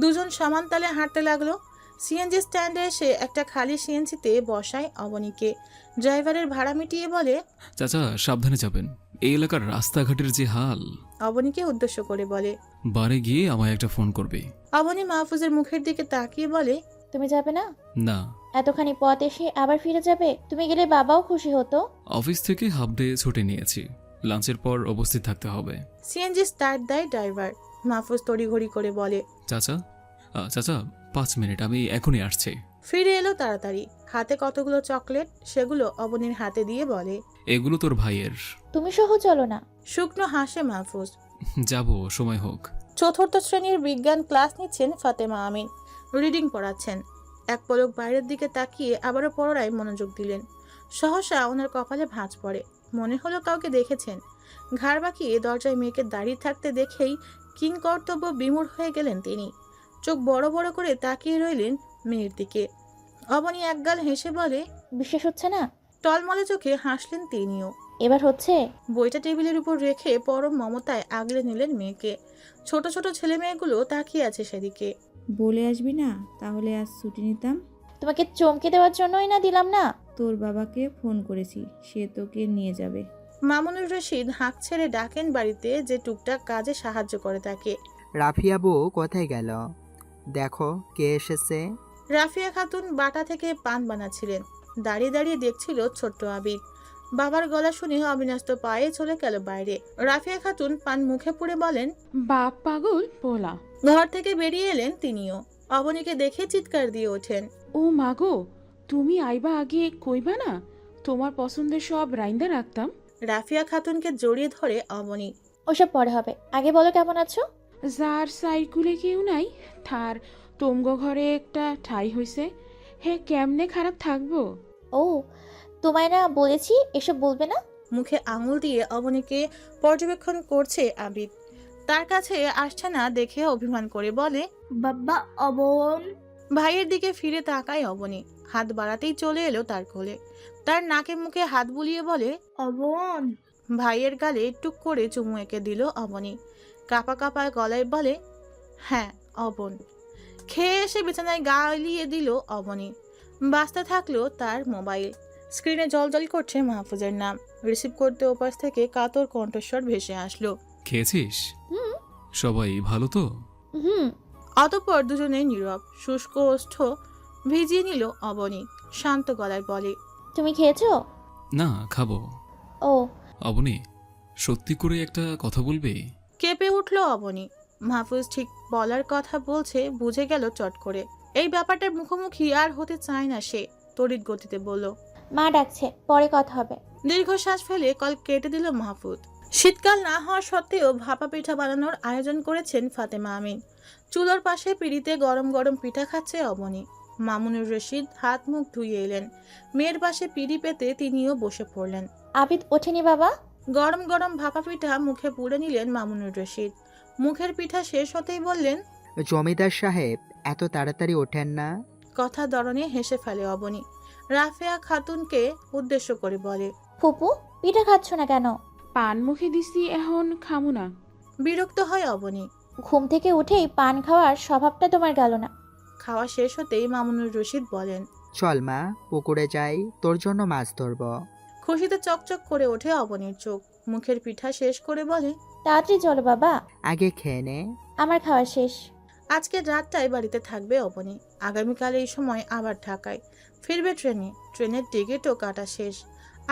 [SPEAKER 3] দুজন সমান তালে হাঁটতে লাগলো। সিএনজি স্ট্যান্ডে এসে একটা খালি সিএনজিতে বসায় অবনীকে। ড্রাইভারের ভাড়া মিটিয়ে বলে,
[SPEAKER 5] চাচা সাবধানে যাবেন, এই এলাকার রাস্তাঘাটের যে হাল।
[SPEAKER 3] অবনীকে উদ্দেশ্য করে বলে,
[SPEAKER 5] বাড়ি গিয়ে আমায় একটা ফোন করবি।
[SPEAKER 3] অবনী মাহফুজের মুখের দিকে তাকিয়ে বলে,
[SPEAKER 4] তুমি যাবে না?
[SPEAKER 5] না।
[SPEAKER 4] এতখানি পথ এসে আবার ফিরে যাবে? তুমি গেলে বাবাও খুশি হতো।
[SPEAKER 5] অফিস থেকে হাফ ডে ছুটি নিয়েছি, লাঞ্চের পর উপস্থিত থাকতে হবে।
[SPEAKER 3] সিএনজি স্টার্ট দেয় ড্রাইভার। মাহফুজ তড়িঘড়ি করে বলে,
[SPEAKER 5] চাচা, চাচা 5 মিনিট, আমি এখনই আসছি।
[SPEAKER 3] ফিরে এলো তাড়াতাড়ি। হাতে কতগুলো চকলেট, সেগুলো অবনীর হাতে দিয়ে বলে,
[SPEAKER 5] এগুলো তোর ভাইয়ের।
[SPEAKER 4] তুমি সহ চলো না।
[SPEAKER 3] শুকনো হাসে মাহফুজ।
[SPEAKER 5] যাব, সময় হোক।
[SPEAKER 3] চতুর্থ শ্রেণীর বিজ্ঞান ক্লাস নিচ্ছেন ফাতেমা আমিন। রিডিং পড়াচ্ছেন। এক পলক বাইরের দিকে তাকিয়ে আবারও পড়ায় মনোযোগ দিলেন। সহসা ওনার কপালে ভাঁজ পড়ে। মনে হলো কাউকে দেখেছেন। ঘাড় বাঁকিয়ে দরজায় মেয়েকে দাঁড়িয়ে থাকতে দেখেই কিংকর্তব্য বিমূঢ় হয়ে গেলেন তিনি। চোখ বড় বড় করে তাকিয়ে রইলেন মেয়ের দিকে। অবনী একগাল হেসে বলে,
[SPEAKER 4] বিশ্বাস হচ্ছে না?
[SPEAKER 3] টলমলে চোখে হাসলেন তিনিও।
[SPEAKER 4] এবার হচ্ছে?
[SPEAKER 3] বইটা টেবিলের উপর রেখে পরম মমতায় আগলে নিলেন মেয়েকে। ছোট ছোট ছেলে মেয়েগুলো তাকিয়ে আছে সেদিকে।
[SPEAKER 8] বলে আসবি না? তাহলে আজ ছুটি নিতাম।
[SPEAKER 4] তোমাকে চমকে দেওয়ার জন্যই না দিলাম না।
[SPEAKER 8] তোর বাবাকে ফোন করেছি, সে তোকে নিয়ে যাবে।
[SPEAKER 3] মামুনুর রশিদ হাঁক ছেড়ে ডাকেন বাড়িতে যে টুকটাক কাজে সাহায্য করে তাকে।
[SPEAKER 6] রাফিয়া বউ কোথায় গেল? দেখো কে এসেছে।
[SPEAKER 3] রাফিয়া খাতুন বাটা থেকে পান বানাচ্ছিলেন। দাঁড়িয়ে দাঁড়িয়ে দেখছিল ছোট্ট আবিদ। বাবার গলা শুনে অবিন্যস্ত পায়ে চলে গেল বাইরে। রাফিয়া খাতুন পান মুখে পুড়ে বলেন,
[SPEAKER 10] বাপ পাগল পোলা।
[SPEAKER 3] ঘর থেকে বেরিয়ে এলেন তিনিও। অবনীকে দেখে চিৎকার দিয়ে ওঠেন,
[SPEAKER 10] ও মাগো, তুমি আইবা আগে কইবা না? তোমার পছন্দের সব রাইন্দা রাখতাম।
[SPEAKER 3] রাফিয়া খাতুনকে জড়িয়ে ধরে অবনী।
[SPEAKER 4] ওসব পরে হবে, আগে বলো কেমন আছো?
[SPEAKER 10] যার সাইকুলে কেউ নাই তার তোমগো ঘরে একটা ঠাই হইছে, হে কেমনে খারাপ থাকবো?
[SPEAKER 4] ও, তোমায় না বলেছি এসব বলবে না।
[SPEAKER 3] মুখে আঙুল দিয়ে অবনীকে পর্যবেক্ষণ করছে আবিদ। তার কাছে আসছে না দেখে অভিমান করে বলে,
[SPEAKER 11] বাবা অবন।
[SPEAKER 3] ভাইয়ের দিকে ফিরে তাকায় অবনী। হাত বাড়াতেই চলে এলো তার কোলে। তার নাকে মুখে হাত বুলিয়ে বলে,
[SPEAKER 11] অবন।
[SPEAKER 3] ভাইয়ের গালে টুক করে চুমু এঁকে দিল অবনী। কাপা কাপা গলায় বলে, হ্যাঁ অবন। খেয়ে এসে বিছানায় গা এলিয়ে দিল অবনী। বাজতে থাকলো তার মোবাইল। স্ক্রিনে জলজল করছে মাহফুজের নাম। রিসিভ করতে ওপাশ থেকে কাতর কণ্ঠস্বর ভেসে আসলো,
[SPEAKER 5] খেয়েছিস?
[SPEAKER 4] হুম
[SPEAKER 5] সবাই ভালো তো?
[SPEAKER 4] হুম।
[SPEAKER 3] অতঃপর দুজনে নীরব। শুষ্ক ওষ্ঠ ভিজিয়ে নিল অবনী। শান্ত গলায় বলে,
[SPEAKER 4] তুমি খেয়েছো?
[SPEAKER 5] না, খাবো।
[SPEAKER 4] ও,
[SPEAKER 5] অবনী, সত্যি করে একটা কথা বলবে?
[SPEAKER 3] কেঁপে উঠল অবনী। মাহফুজ ঠিক বলার কথা বলছে বুঝে গেল চট করে। এই ব্যাপারটার মুখোমুখি আর হতে চায় না সে। তড়িৎ গতিতে বলল,
[SPEAKER 4] মা ডাকছে, পরে কথা হবে।
[SPEAKER 3] দীর্ঘশ্বাস ফেলে কল কেটে দিল মাহফুজ। শীতকাল না হওয়া সত্ত্বেও ভাপা পিঠা বানানোর আয়োজন করেছেন ফাতেমা আমিন। চুলোর পাশে পিড়িতে গরম গরম পিঠা খাচ্ছে অবনী। মামুনুর রশিদ হাত মুখ ধুয়ে এলেন। মেয়ের পাশে পিড়ি পেতে তিনিও বসে পড়লেন।
[SPEAKER 4] আবিদ ওঠেনি বাবা?
[SPEAKER 3] গরম গরম ভাপা পিঠা মুখে পুড়ে নিলেন মামুনুর রশিদ। মুখের পিঠা শেষ হতেই বললেন,
[SPEAKER 6] জমিদার সাহেব এত তাড়াতাড়ি ওঠেন না।
[SPEAKER 3] কথা দরনে হেসে ফেলে অবনী। রাফেয়া খাতুনকে উদ্দেশ্য করে বলে,
[SPEAKER 4] ফুপু, পিঠা খাচ্ছ না কেন?
[SPEAKER 10] পান মুখে দিছি, এখন খামু না।
[SPEAKER 3] বিরক্ত হয় অবনী।
[SPEAKER 4] ঘুম থেকে উঠেই পান খাওয়ার স্বভাবটা তোমার গেল না।
[SPEAKER 3] খাওয়া শেষ হতেই মামুনুর রশিদ বলেন,
[SPEAKER 6] চল মা, পুকুরে যাই, তোর জন্য মাছ ধরব।
[SPEAKER 3] খুশিতে চকচক করে ওঠে অবনীর চোখ। মুখের পিঠা শেষ করে বলে,
[SPEAKER 4] তাড়াতাড়ি চলো বাবা,
[SPEAKER 6] আগে খেয়ে নে।
[SPEAKER 4] আমার খাওয়া শেষ।
[SPEAKER 3] আজকে রাতটাই বাড়িতে থাকবে অবনী। আগামীকাল এই সময় আবার ঢাকায় ফিরবে ট্রেনে। ট্রেনের টিকিটও কাটা শেষ।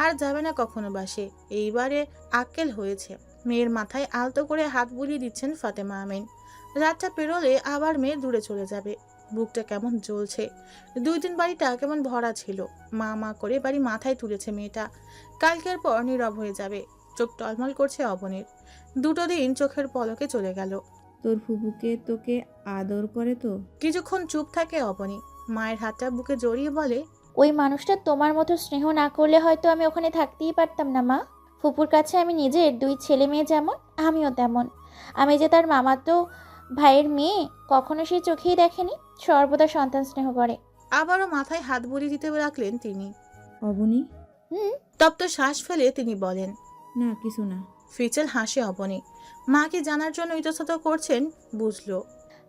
[SPEAKER 3] আর যাবে না কখনো বাসে। এইবারে আক্কেল হয়েছে। মেয়ের মাথায় আলতো করে হাত বুলিয়ে দিচ্ছেন ফাতেমা আমিন। রাতটা পেরোলে আবার মেয়ে দূরে চলে যাবে। বুকটা কেমন জ্বলছে। 2 দিন বাড়িটা কেমন ভরা ছিল। মা মা করে বাড়ি মাথায় তুলেছে মেয়েটা। কালকের পর নীরব হয়ে যাবে। চোখ টলমল করছে অবনীর। 2 দিন চোখের পলকে চলে গেল।
[SPEAKER 8] তোর ফুপুকে তোকে আদর করে তো?
[SPEAKER 3] কিছুক্ষণ চুপ থাকে অবনী। মায়ের হাতটা বুকে জড়িয়ে বলে,
[SPEAKER 4] ওই মানুষটা তোমার মতো স্নেহ না করলে হয়তো আমি ওখানে থাকতেই পারতাম না মা। ফুপুর কাছে আমি নিজের 2 ছেলে মেয়ে যেমন, আমিও তেমন। আমি যে তার মামাতো ভাইয়ের মেয়ে, কখনো সে চোখেই দেখেনি। সর্বদা সন্তান স্নেহ করে।
[SPEAKER 3] আবারও মাথায় হাত বুলিয়ে দিতে রাখলেন তিনি।
[SPEAKER 8] অবনী?
[SPEAKER 4] হুম।
[SPEAKER 3] তপ্ত শ্বাস ফেলে তিনি বলেন,
[SPEAKER 8] না কিছু না।
[SPEAKER 3] ফিচেল হাসে অবনী। মাকে জানার জন্য ইতস্তত করছেন বুঝলো।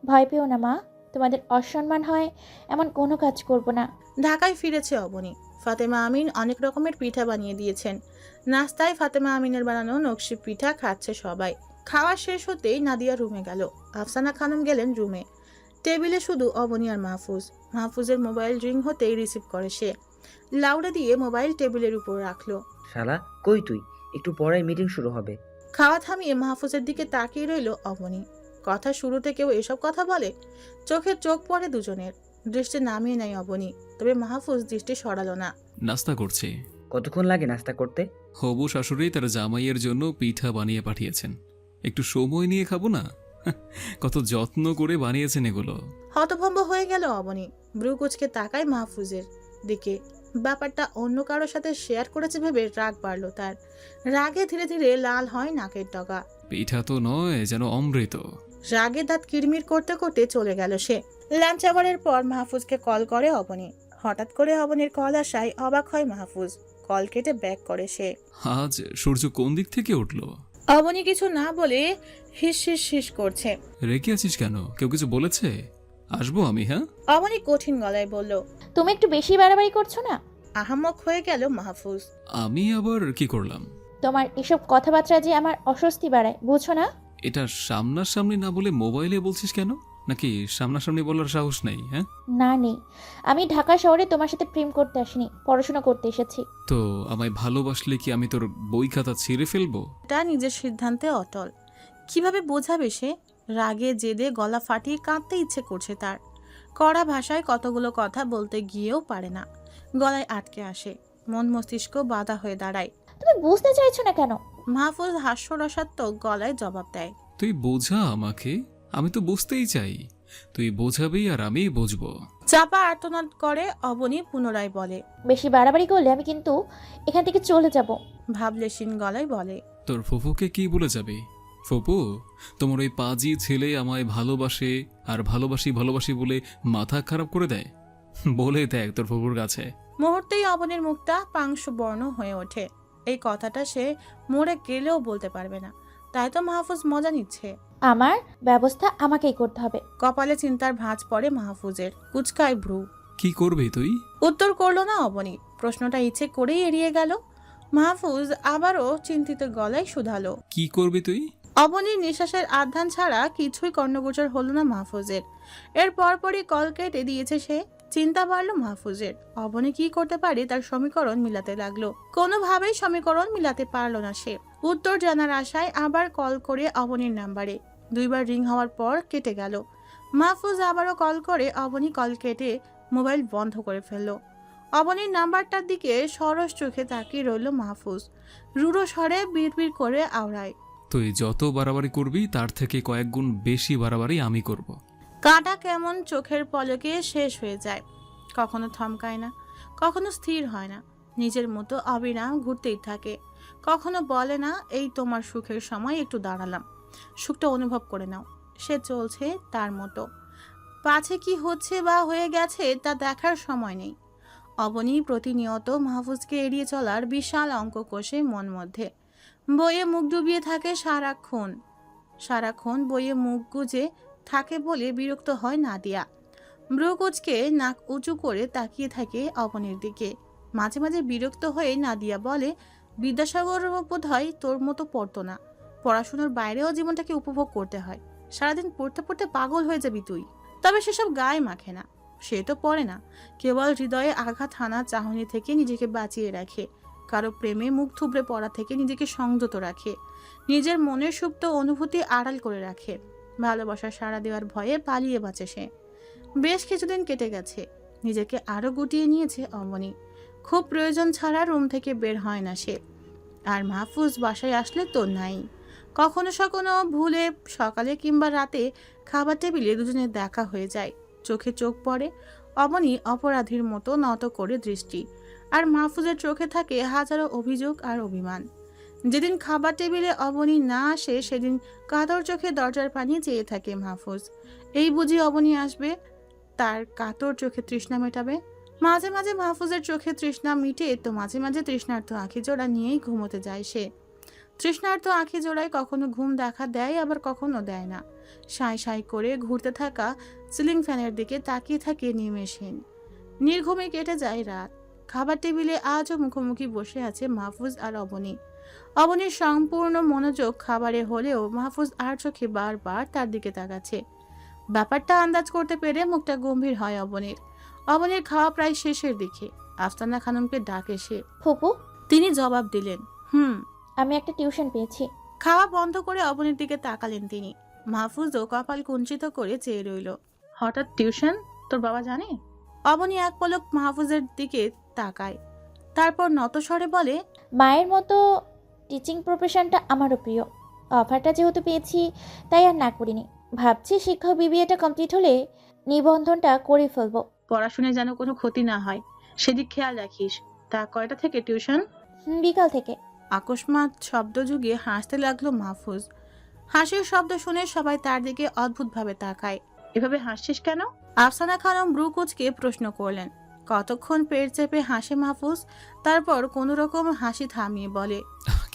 [SPEAKER 4] ভয় পেও না মা, তোমাদের অসম্মান হয় এমন কোনো কাজ করব না।
[SPEAKER 3] ঢাকায় ফিরেছে অবনী। ফাতেমা আমিন অনেক রকমের পিঠা বানিয়ে দিয়েছেন। নাস্তায় ফাতেমা আমিনের বানানো নকশি পিঠা খাচ্ছে সবাই। খাওয়া শেষ হতেই নাদিয়া রুমে গেল। আফসানা খানম গেলেন রুমে। টেবিলে শুধু অবনী আর মাহফুজ। মাহফুজের মোবাইল রিং হতেই রিসিভ করে সে। লাউডে দিয়ে মোবাইল টেবিলের উপর রাখলো।
[SPEAKER 1] শালা, কই তুই? একটু পরেই মিটিং শুরু হবে।
[SPEAKER 3] খাওয়া থামিয়ে মাহফুজের দিকে তাকিয়ে রইল অবনী। কথা শুরুতে কেউ এসব কথা বলে? চোখে চোখ পড়ে দুজনের। দৃষ্টি নামিয়ে নেয় অবনী। তবে মাহফুজ দৃষ্টি সরালো না।
[SPEAKER 5] নাস্তা করছি।
[SPEAKER 1] কতক্ষণ লাগে নাস্তা করতে?
[SPEAKER 5] হবু শাশুড়ি তার জামাইয়ের জন্য পিঠা বানিয়ে পাঠিয়েছেন। একটু সময় নিয়ে খাবো না? কত যত্ন করে বানিয়েছেন এগুলো।
[SPEAKER 3] হতভম্ব হয়ে গেল অবনী। ব্রু কুচকে তাকায় মাহফুজের দিকে। ব্যাপারটা অন্য কারোর সাথে শেয়ার করেছে ভেবে রাগ বাড়ল তার। রাগে ধীরে ধীরে লাল হয় নাকের ডগা।
[SPEAKER 5] পিঠা তো নয়, যেন অমৃত।
[SPEAKER 3] রাগে দাঁত কিরমির করতে করতে চলে গেল সে। লাঞ্চ আওয়ারের পর মাহফুজকে কল করে অবনী। হঠাৎ করে অবনীর কল আসায় অবাক হয় মাহফুজ। কল কেটে ব্যাক করে সে।
[SPEAKER 5] আজ সূর্য কোন দিক থেকে উঠলো?
[SPEAKER 3] অবনী কিছু না বলে হিস হিস হিস করছে।
[SPEAKER 5] রেগে আছিস কেন? কেউ কিছু বলেছে? আসবো আমি, হ্যাঁ?
[SPEAKER 3] অবনী কঠিন গলায় বলল।
[SPEAKER 4] তুমি একটু বেশি বাড়াবাড়ি করছো না?
[SPEAKER 3] আহাম্মক হয়ে গেল মাহফুজ।
[SPEAKER 5] আমি আবার কি করলাম?
[SPEAKER 4] তোমার এসব কথাবার্তা যে আমার অস্বস্তি বাড়ায়, বুঝো না?
[SPEAKER 5] এটা সামনাসামনি না বলে মোবাইলে বলছিস কেন? নাকি সামনাসামনি বলার সাহস নেই? হ্যাঁ,
[SPEAKER 4] না নেই। আমি ঢাকা শহরে তোমার সাথে প্রেম করতে আসিনি, পড়াশোনা করতে এসেছি।
[SPEAKER 5] তো আমায় ভালোবাসলে কি আমি তোর বই খাতা ছিঁড়ে ফেলবো?
[SPEAKER 3] তা নিজের সিদ্ধান্তে অটল। কিভাবে বোঝাবে সে? রাগে জেদে গলা ফাটিয়ে কাঁদতে ইচ্ছে করছে তার। কড়া ভাষায় কতগুলো কথা বলতে গিয়েও পারে না। গলায় আটকে আসে। মন মস্তিষ্ক বাধা হয়ে দাঁড়ায়।
[SPEAKER 4] তুমি বুঝতে চাইছো না কেন?
[SPEAKER 3] মাহফুজ হাস্যরসাত্মক গলায় জবাব দেয়।
[SPEAKER 5] তুই বোঝা আমাকে, আমি তো বুঝতেই চাই। তুই বোঝাবি আর আমি বুঝবো।
[SPEAKER 3] চাপা আর্তনাদ করে অবনী পুনরায় বলে।
[SPEAKER 4] বেশি বাড়াবাড়ি করলে আমি কিন্তু এখান থেকে চলে যাব।
[SPEAKER 3] ভাবলেশীন গলায় বলে।
[SPEAKER 5] তোর ফুফুকে কি বলে যাবি? ফুপু, তোমার ওই পাজি ছেলে আমায় ভালোবাসে আর ভালোবাসি ভালোবাসি বলে মাথা খারাপ করে দেয়? বলে দেখ তোর ফুপুর কাছে।
[SPEAKER 3] মুহূর্তেই অবনীর মুখটা পাংশুবর্ণ হয়ে ওঠে। এই কথাটা সে মরে গেলেও বলতে পারবে না, তাই তো মাহফুজ মজা নিচ্ছে।
[SPEAKER 4] আমার ব্যবস্থা আমাকেই করতে হবে।
[SPEAKER 3] কপালে চিন্তার ভাঁজ পড়ে মাহফুজের, কুচকায় ভ্রু।
[SPEAKER 5] কি করবি তুই?
[SPEAKER 3] উত্তর করলো না অবনী, প্রশ্নটা ইচ্ছে করেই এড়িয়ে গেল। মাহফুজ আবারও চিন্তিত গলায় শুধালো।
[SPEAKER 5] কি করবি তুই?
[SPEAKER 3] অবনীর নিঃশ্বাসের আধ্যান ছাড়া কিছুই কর্ণগোচর হলো না মাহফুজের। এর পরপরই কল কেটে দিয়েছে সে। চিন্তা বাড়লো মাহফুজের, অবনী কি করতে পারে তার সমীকরণ মিলাতে লাগলো। কোনোভাবেই সমীকরণ মিলাতে পারলো না সে। উত্তর জানার আশায় আবার কল করে অবনীর নাম্বারে। 2 বার রিং হওয়ার পর কেটে গেল। মাহফুজ আবারও কল করে অবনী কল কেটে মোবাইল বন্ধ করে ফেললো। অবনীর নাম্বারটার দিকে সরস চোখে তাকিয়ে রইল মাহফুজ। রুড়ো স্বরে বিড়বিড় করে আওড়ায়।
[SPEAKER 5] তুই যত বাড়াবাড়ি করবি তার থেকে কয়েক গুণ বেশি বাড়াবাড়ি আমি করব।
[SPEAKER 3] কাঁটা কেমন চোখের পলকে শেষ হয়ে যায়। কখনো থমকায় না, কখনো স্থির হয় না, নিজের মতো অবিরাম ঘুরতেই থাকে। কখনো বলে না, এই তোমার সুখের সময় একটু দাঁড়ালাম, সুখটা অনুভব করে নাও। সে চলছে তার মতো, পাছে কি হচ্ছে বা হয়ে গেছে তা দেখার সময় নেই। অবনী প্রতিনিয়ত মাহফুজকে এড়িয়ে চলার বিশাল অঙ্ক কষে মন মধ্যে। বইয়ে মুখ ডুবিয়ে থাকে সারাক্ষণ বইয়ে মুখ গুজে থাকে বলে বিরক্ত হয় নাদিয়া। ব্রুকুচকে নাক উঁচু করে তাকিয়ে থাকে অবনীর দিকে। মাঝে মাঝে বিরক্ত হয়ে নাদিয়া বলে, বিদ্যাসাগর বোধ হয় তোর মতো পড়তো না, পড়াশুনোর বাইরেও জীবনটাকে উপভোগ করতে হয়, সারাদিন পড়তে পড়তে পাগল হয়ে যাবি তুই। তবে সেসব গায়ে মাখে না, সে তো পড়ে না, কেবল হৃদয়ে আঘাত হানা চাহনি থেকে নিজেকে বাঁচিয়ে রাখে, কারো প্রেমে মুখ থুবড়ে পড়া থেকে নিজেকে সংযত রাখে, নিজের মনের সুপ্ত অনুভূতি আড়াল করে রাখে, ভালোবাসা সাড়া দেওয়ার ভয়ে পালিয়ে বাঁচে সে। বেশ কিছুদিন কেটে গেছে, নিজেকে আরো গুটিয়ে নিয়েছে অবনী। খুব প্রয়োজন ছাড়া রুম থেকে বের হয় না সে। আর মাহফুজ বাসায় আসলে তো নাই। কখনো কখনো ভুলে সকালে কিংবা রাতে খাবার টেবিলে দুজনের দেখা হয়ে যায়, চোখে চোখ পড়ে। অবনী অপরাধীর মতো নত করে দৃষ্টি, আর মাহফুজের চোখে থাকে হাজারো অভিযোগ আর অভিমান। যেদিন খাবার টেবিলে অবনী না আসে সেদিন কাতর চোখে দরজার পানি চেয়ে থাকে মাহফুজ। এই বুঝি অবনী আসবে, তার কাতর চোখে তৃষ্ণা মেটাবে। মাঝে মাঝে মাহফুজের চোখে তৃষ্ণা মিটে, তো মাঝে মাঝে তৃষ্ণার্ত আঁখি জোড়া নিয়েই ঘুমোতে যায় সে। তৃষ্ণার্ত আঁখি জোড়ায় কখনো ঘুম দেখা দেয়, আবার কখনো দেয় না। সাই সাই করে ঘুরতে থাকা সিলিং ফ্যানের দিকে তাকিয়ে থাকে নিমেষহীন। নির্ঘুমে কেটে যায় রাত। খাবার টেবিলে আজও মুখোমুখি বসে আছে মাহফুজ আর অবনী। অবনীর সম্পূর্ণ মনোযোগ খাবারে হলেও মাহফুজ আর চোখে বারবার তার দিকে তাকাচ্ছে। ব্যাপারটা আন্দাজ করতে পেরে মুখটা গম্ভীর হয় অবনীর। অবনীর খাওয়া প্রায় শেষের দিকে। আফসানা খানমকে ডাকে সে।
[SPEAKER 4] ফুপু,
[SPEAKER 3] তিনি জবাব দিলেন,
[SPEAKER 4] আমি একটা টিউশন পেয়েছি।
[SPEAKER 3] খাওয়া বন্ধ করে অবনীর দিকে তাকালেন তিনি। মাহফুজও কপাল কুঞ্চিত করে চেয়ে রইল। হঠাৎ টিউশন? তোর বাবা জানে? অবনী এক পলক মাহফুজের দিকে তাকায়, তারপর নতস্বরে বলে,
[SPEAKER 4] মায়ের মতো টিচিং প্রফেশনটা আমারও প্রিয়। অফারটা যেহেতু পেয়েছি তাই আর না করিনি। ভাবছি শিক্ষক বিবিএটা কমপ্লিট হলে নিবন্ধনটা করে ফেলবো।
[SPEAKER 3] পড়াশোনায় যেন কোনো ক্ষতি না হয় সেদিক খেয়াল রাখিস। তা কয়টা থেকে টিউশন?
[SPEAKER 4] বিকাল থেকে।
[SPEAKER 3] আকস্মাৎ শব্দ যুগে হাসতে লাগলো মাহফুজ। হাসির শব্দ শুনে সবাই তার দিকে অদ্ভুতভাবে তাকায়। এভাবে হাসছিস কেন? আফসানা খানম ব্রুকুচকে প্রশ্ন করলেন। কতক্ষণ পেট চেপে হাসে মাহফুজ, তারপর কোনো রকম হাসি থামিয়ে বলে,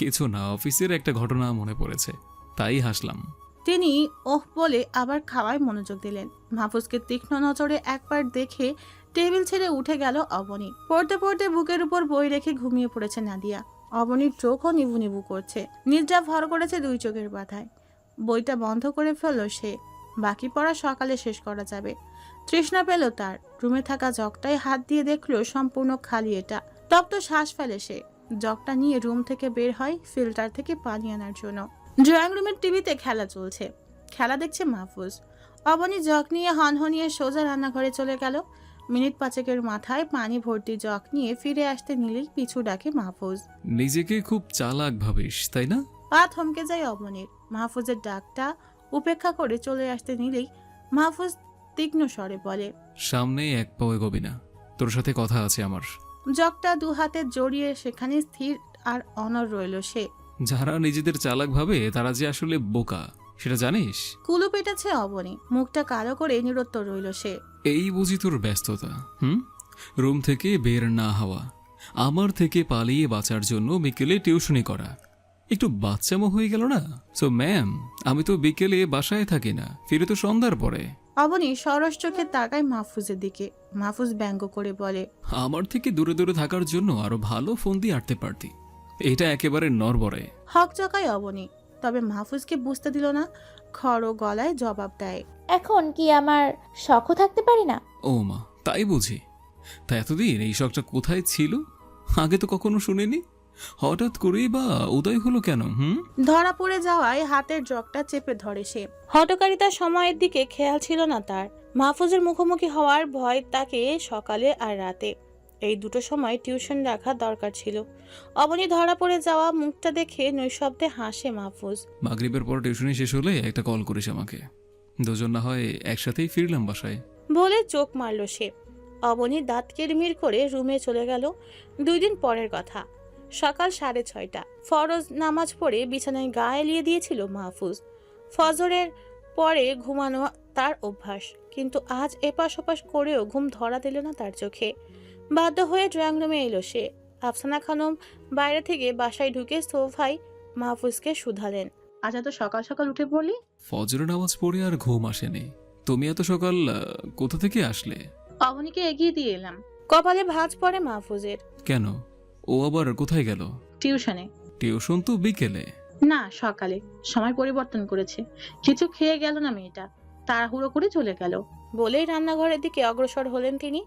[SPEAKER 5] কিছু না, অফিসের একটা ঘটনা মনে পড়েছে, তাই হাসলাম।
[SPEAKER 3] তিনি ওহ বলে আবার খাওয়ায় মনোযোগ দিলেন। মাহফুজকে তীক্ষ্ণ নজরে একবার দেখে টেবিল ছেড়ে উঠে গেল অবনী। পড়তে পড়তে বুকের উপর বই রেখে ঘুমিয়ে পড়েছে নাদিয়া। অবনীর চোখও নিভু নিভু করছে, নিদ্রা ভর করেছে 2 চোখের বাধায়। বইটা বন্ধ করে ফেলল সে। বাকি পড়া সকালে শেষ করা যাবে। তৃষ্ণা পেল তার। রুমে থাকা জগটায় হাত দিয়ে দেখলো সম্পূর্ণ খালি এটা। তপ্ত শ্বাস ফেলে সে। জগটা নিয়ে রুম থেকে বের হয় ফিল্টার থেকে পানি আনার জন্য। ড্রয়িং রুমের টিভিতে খেলা চলছে, খেলা দেখছে মাহফুজ। অবনী জগ নিয়ে হনহনিয়ে সোজা রান্নাঘরে চলে গেল। মিনিট পাঁচেকের মাথায় পানি ভর্তি জগ নিয়ে ফিরে আসতে নিলেই পিছু ডাকে মাহফুজ।
[SPEAKER 5] নিজেকে খুব চালাক ভাবিস তাই না?
[SPEAKER 3] পা থমকে যায় অবনীর। মাহফুজের ডাকটা উপেক্ষা করে চলে আসতে নিলেই মাহফুজ তীক্ষ্ণ স্বরে বলে,
[SPEAKER 5] সামনে এক পাও এগোবি না, তোর সাথে কথা আছে আমার।
[SPEAKER 3] জগটা দু হাতে জড়িয়ে সেখানে স্থির আর অনর রইল সে।
[SPEAKER 5] যারা নিজেদের চালাক ভাবে তারা যে আসলে বোকা, সেটা জানিস?
[SPEAKER 3] কুলু পেটেছে অবনী, মুখটা কালো করে নিরুত্তর রইল সে।
[SPEAKER 5] এই বুঝি তোর ব্যস্ততা? রুম থেকে বের না হওয়া, আমার থেকে পালিয়ে বাঁচার জন্য বিকেলে টিউশনি করা, একটু বাচ্চামো হয়ে গেল না? সো ম্যাম, আমি তো বিকেলে বাসায় থাকি না, ফিরে তো সন্ধ্যার পরে।
[SPEAKER 3] অবনী সরস চোখে তাকায় মাহফুজের দিকে। মাহফুজ ব্যঙ্গ করে বলে,
[SPEAKER 5] আমার থেকে দূরে দূরে থাকার জন্য আরো ভালো ফোন দিয়ে আটতে পারতি, এটা একেবারে নড়বড়ে।
[SPEAKER 3] হক চকায় অবনী, তবে মাহফুজকে বুঝতে দিল না। খড় গলায় জবাব দেয়,
[SPEAKER 4] এখন কি আমার শখও থাকতে পারি না?
[SPEAKER 5] ও মা, তাই বুঝি? তা এতদিন এই শখটা কোথায় ছিল? আগে তো কখনো শুনিনি, হঠাৎ করেই বা উদয় হলো কেন?
[SPEAKER 3] ধরা পড়ে যাওয়ায় হাতের জগটা চেপে ধরে সে। হটকারিতার সময়ের দিকে খেয়াল ছিল না তার। মাহফুজের মুখোমুখি হওয়ার ভয় তাকে সকালে আর রাতে, এই দুটো সময় টিউশন রাখা দরকার ছিল। অবনী ধরা পড়ে যাওয়া মুখটা দেখে নৈশব্দে হাসে মাহফুজ।
[SPEAKER 5] মাগরিবের পর টিউশনি শেষ হলে একটা কল করিস আমাকে, দুজন না হয় একসাথেই ফিরলাম বাসায়।
[SPEAKER 3] বলে চোখ মারল সে। অবনী দাঁত কিরমির করে রুমে চলে গেল। 2 দিন পরের কথা, সকাল 6:30। ফরজ নামাজ পড়ে বিছানায় গা এলিয়ে দিয়েছিল মাহফুজ। ফজরের পরে ঘুমানো তার অভ্যাস, কিন্তু আজ এপাশ ওপাশ করেও ঘুম ধরা দিল না তার চোখে। বাধ্য হয়ে ড্রয়িং রুমে এলো সে। আফসানা খানম বাইরে থেকে বাসায় ঢুকে সোফায় মাহফুজকে শুধালেন, আজ এত সকাল সকাল উঠে পড়লি?
[SPEAKER 5] ফজর নামাজ পড়ে আর ঘুম আসেনি। তুমি এত সকাল কোথা থেকে আসলে?
[SPEAKER 3] অবনীকে এগিয়ে দিয়ে এলাম। কপালে ভাঁজ পড়ে মাহফুজের।
[SPEAKER 5] কেন, ও আবার কোথায় গেল?
[SPEAKER 3] টিউশনে।
[SPEAKER 5] টিউশন তো বিকেলে।
[SPEAKER 3] না, সকালে। সময় পরিবর্তন করেছে। কিছু খেয়ে গেল না মেয়েটা, তাড়াহুড়ো করে চলে গেল। বলেই রান্নাঘরের দিকে অগ্রসর হলেন তিনি।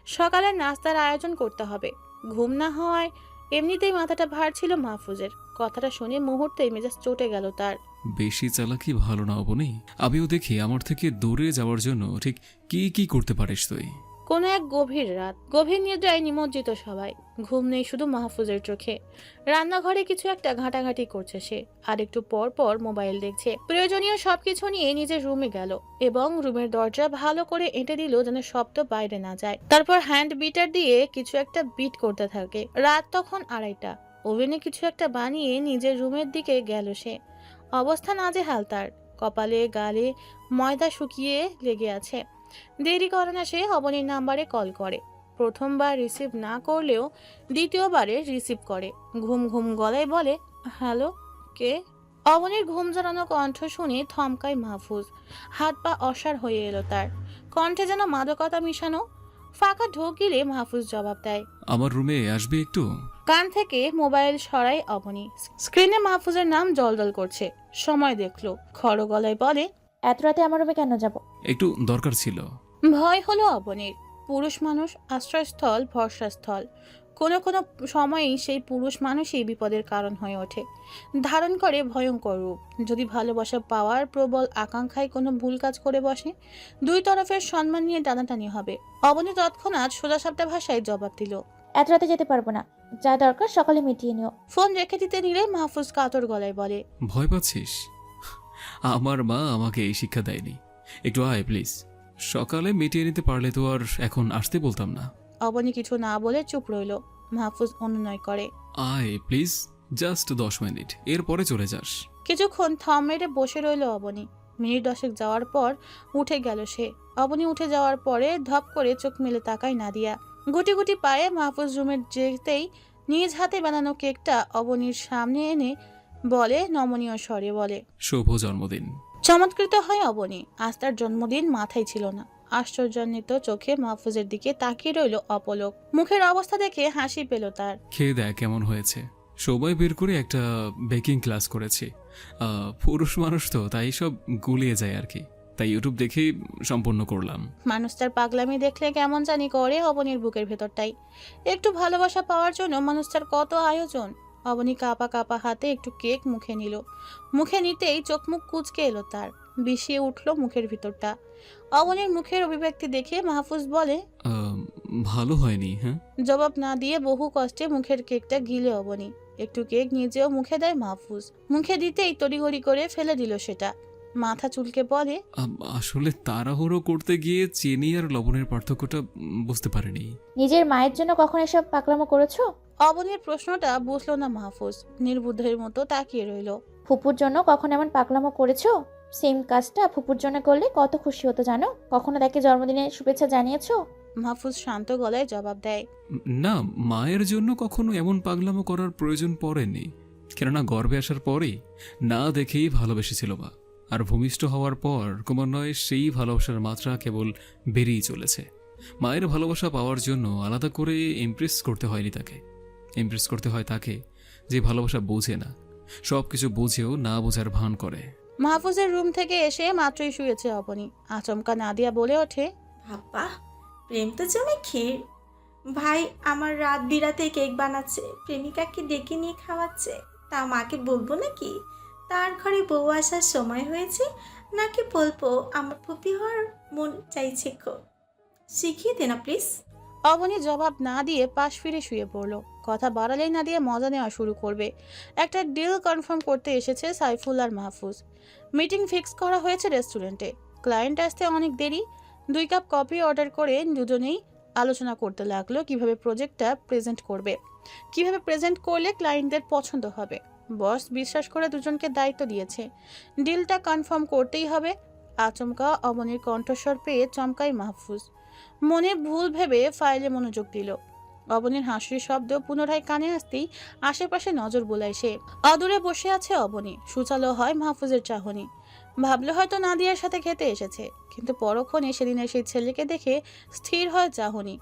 [SPEAKER 3] সকালের নাস্তার আয়োজন করতে হবে। ঘুম না হওয়ায় এমনিতেই মাথাটা ভার ছিল মাহফুজের। কথাটা শুনে মুহূর্তেই মেজাজ চটে গেল তার।
[SPEAKER 5] বেশি চালাকি ভালো না অবনি। আমিও দেখি আমার থেকে দূরে যাওয়ার জন্য ঠিক কি কি করতে পারিস তুই।
[SPEAKER 3] কোনো এক গভীর রাত, গভীর নিদ্রায় নিমজ্জিত সবাই। ঘুম নেই শুধু মাহফুজের চোখে। রান্নাঘরে কিছু একটা ঘাঁটাঘাঁটি করছে সে, আর একটু পর পর মোবাইল দেখছে। প্রয়োজনীয় সবকিছু নিয়ে নিজের রুমে গেল এবং রুমের দরজা ভালো করে এঁটে দিল যেন শব্দ বাইরে না যায়। তারপর হ্যান্ড বিটার দিয়ে কিছু একটা বিট করতে থাকে। রাত তখন 2:30। ওভেনে কিছু একটা বানিয়ে নিজের রুমের দিকে গেল সে। অবস্থা নাজেহাল তার। কপালে গালে ময়দা শুকিয়ে লেগে আছে। দেরি করে না সে অবনীর নাম্বারে কল করে। প্রথমবার রিসিভ না করলেও দ্বিতীয়বারে রিসিভ করে। ঘুম ঘুম গলায় বলে, হ্যালো, কে? অবনীর ঘুম জড়ানো কণ্ঠ শুনে থমকায় মাহফুজ। হাত পা অসাড় হয়ে এলো তার। কণ্ঠে যেন মাদকতা মিশানো। ফাঁকা ঢোক গিলে মাহফুজ জবাব দেয়,
[SPEAKER 5] আমার রুমে আসবে একটু?
[SPEAKER 3] কান থেকে মোবাইল সরাই অবনী। স্ক্রিনে মাহফুজের নাম জলজল করছে। সময় দেখলো, খড় গলায় বলে,
[SPEAKER 4] এত রাতে আমার রুমে কেন যাব?
[SPEAKER 5] একটু দরকার ছিল।
[SPEAKER 3] ভয় হলো অবনীর। পুরুষ মানুষ আশ্রয়স্থল, ভরসাস্থল। কোনো কোনো সময়ই সেই পুরুষ মানুষই বিপদের কারণ হয়ে ওঠে, ধারণ করে ভয়ঙ্কর রূপ। যদি ভালোবাসা পাওয়ার প্রবল আকাঙ্ক্ষায় কোনো ভুল কাজ করে বসে, 2 তরফের সম্মান নিয়ে টানাটানি হবে। অবনী তৎক্ষণাৎ সোজাসাপটা ভাষায় জবাব দিল,
[SPEAKER 4] এত রাতে যেতে পারবো না, যা দরকার সকালে মিটিয়ে নিও।
[SPEAKER 3] ফোন রেখে দিতে নিলে মাহফুজ কাতর গলায় বলে,
[SPEAKER 5] ভয় পাচ্ছিস? আমার মা আমাকে এই শিক্ষা দেয়নি। একটু আয় প্লিজ, সকালে মিটিয়ে নিতে পারলে তো আর এখন আসতে বলতাম না।
[SPEAKER 3] অবনী কিছু না বলে চুপ রইল। মাহফুজ অনুনয় করে,
[SPEAKER 5] আয় প্লিজ, জাস্ট 10 মিনিট, এরপরে চলে যাস।
[SPEAKER 3] কিছুক্ষণ থম মেরে বসে রইল অবনী। মিনিট 10 যাওয়ার পর উঠে গেল সে। অবনী উঠে যাওয়ার পরে ধপ করে চোখ মেলে তাকায় নাদিয়া। গুটি গুটি পায়ে মাহফুজ রুমে যেতেই নিজ হাতে বানানো কেকটা অবনীর সামনে এনে বলে নমনীয় স্বরে বলে,
[SPEAKER 5] শুভ জন্মদিন।
[SPEAKER 3] চমৎকৃত হয় অবনী। আজ তার জন্মদিন মাথায় ছিল না। আশ্চর্যান্বিত চোখে মাহফুজের দিকে তাকিয়ে রইল অপলক। মুখের অবস্থা দেখে হাসি পেল তার।
[SPEAKER 5] খেয়ে দেখ কেমন হয়েছে। সময় বের করে একটা বেকিং ক্লাস করেছি। পুরুষ মানুষ তো তাই সব গুলিয়ে যায় আর কি, তাই ইউটিউব দেখেই সম্পূর্ণ করলাম।
[SPEAKER 3] মানুষ তার পাগলামি দেখলে কেমন জানি করে অবনীর বুকের ভেতরটাই। একটু ভালোবাসা পাওয়ার জন্য মানুষ তার কত আয়োজন। অবনী কাঁপা কাঁপা হাতে একটু কেক মুখে নিল। মুখে নিতেই চোখ মুখ কুঁচকে এলো তার। বিষিয়ে উঠল মুখের ভিতরটা। অবনীর মুখের অভিব্যক্তি দেখে মাহফুজ বলে,
[SPEAKER 5] ভালো হয়নি, হ্যাঁ?
[SPEAKER 3] জবাব না দিয়ে বহু কষ্টে মুখের কেকটা গিলে অবনী। একটু কেক নিজেও মুখে দেয় মাহফুজ। মুখে দিতেই তড়িঘড়ি করে ফেলে দিল সেটা। মাথা চুলকে বলে,
[SPEAKER 5] আসলে তাড়াহুড়ো করতে গিয়ে চিনি আর লবণের পার্থক্যটা বুঝতে পারিনি।
[SPEAKER 4] নিজের মায়ের জন্য কখন এসব পাকলামো করেছো?
[SPEAKER 3] অবনীর প্রশ্নটা বুঝলো না মাহফুজ। নির্বুদ্ধের মতো তাকিয়ে রইল।
[SPEAKER 4] ফুপুর জন্য কখন এমন পাকলামো করেছো? সেম কাজটা ফুপুর জন্য করলে কত খুশি হতো জানো? কখনো তাকে জন্মদিনের শুভেচ্ছা জানিয়েছো?
[SPEAKER 3] মাহফুজ শান্ত গলায় জবাব দেয়,
[SPEAKER 5] না, মায়ের জন্য কখনো এমন পাগলামো করার প্রয়োজন পড়েনি। কেননা গর্ভে আসার পরেই না দেখেই ভালোবেসেছিল মা। আর ভূমিষ্ঠ হওয়ার পর ক্রমান্বয়ে সেই ভালোবাসার মাত্রা কেবল বেড়েই চলেছে। মায়ের ভালোবাসা পাওয়ার জন্য আলাদা করে ইমপ্রেস করতে হয়নি তাকে। ইমপ্রেস করতে হয় তাকে যে ভালোবাসা বোঝে না, সব কিছু বুঝেও না বোঝার ভান করে।
[SPEAKER 3] মাহফুজের রুম থেকে এসে মাত্রই শুয়েছে অবনী। আচমকা নাদিয়া বলে ওঠে,
[SPEAKER 2] বাবা, প্রেম তো জমে ক্ষীর। ভাই আমার রাত বিরাতে কেক বানাচ্ছে, প্রেমিকাকে ডেকে নিয়ে খাওয়াচ্ছে। তা মাকে বলবো নাকি তার ঘরে বউ আসার সময় হয়েছে, নাকি বলবো আমার ফুপি হওয়ার মন চাইছে? শিখিয়ে দে না প্লিজ।
[SPEAKER 3] অবনী জবাব না দিয়ে পাশ ফিরে শুয়ে পড়ল। কথা বাড়ালেই নাদিয়া মজা নেওয়া শুরু করবে। একটা ডিল কনফার্ম করতে এসেছে সাইফুল আর মাহফুজ। মিটিং ফিক্স করা হয়েছে রেস্টুরেন্টে। ক্লায়েন্ট আসতে অনেক দেরি। 2 কাপ কফি অর্ডার করে দুজনেই আলোচনা করতে লাগলো কিভাবে প্রজেক্টটা প্রেজেন্ট করবে, কিভাবে প্রেজেন্ট করলে ক্লায়েন্টদের পছন্দ হবে। বস বিশ্বাস করে দুজনকে দায়িত্ব দিয়েছে, ডিলটা কনফার্ম করতেই হবে। আচমকা অবনীর কণ্ঠস্বর পেয়ে চমকায় মাহফুজ। মনে ভুল ভেবে ফাইলে মনোযোগ দিল। অবনীর হাসির শব্দ পুনরায় কানে আসতেই আশেপাশে নজর বোলায় সে। অদূরে বসে আছে অবনী। সুচালো হয় মাহফুজের চাহনি। ভাবলো হয়তো নাদিয়ার সাথে খেতে এসেছে, কিন্তু পরক্ষণে সেদিনের সেই ছেলেকে দেখে স্থির হয় চাহনি।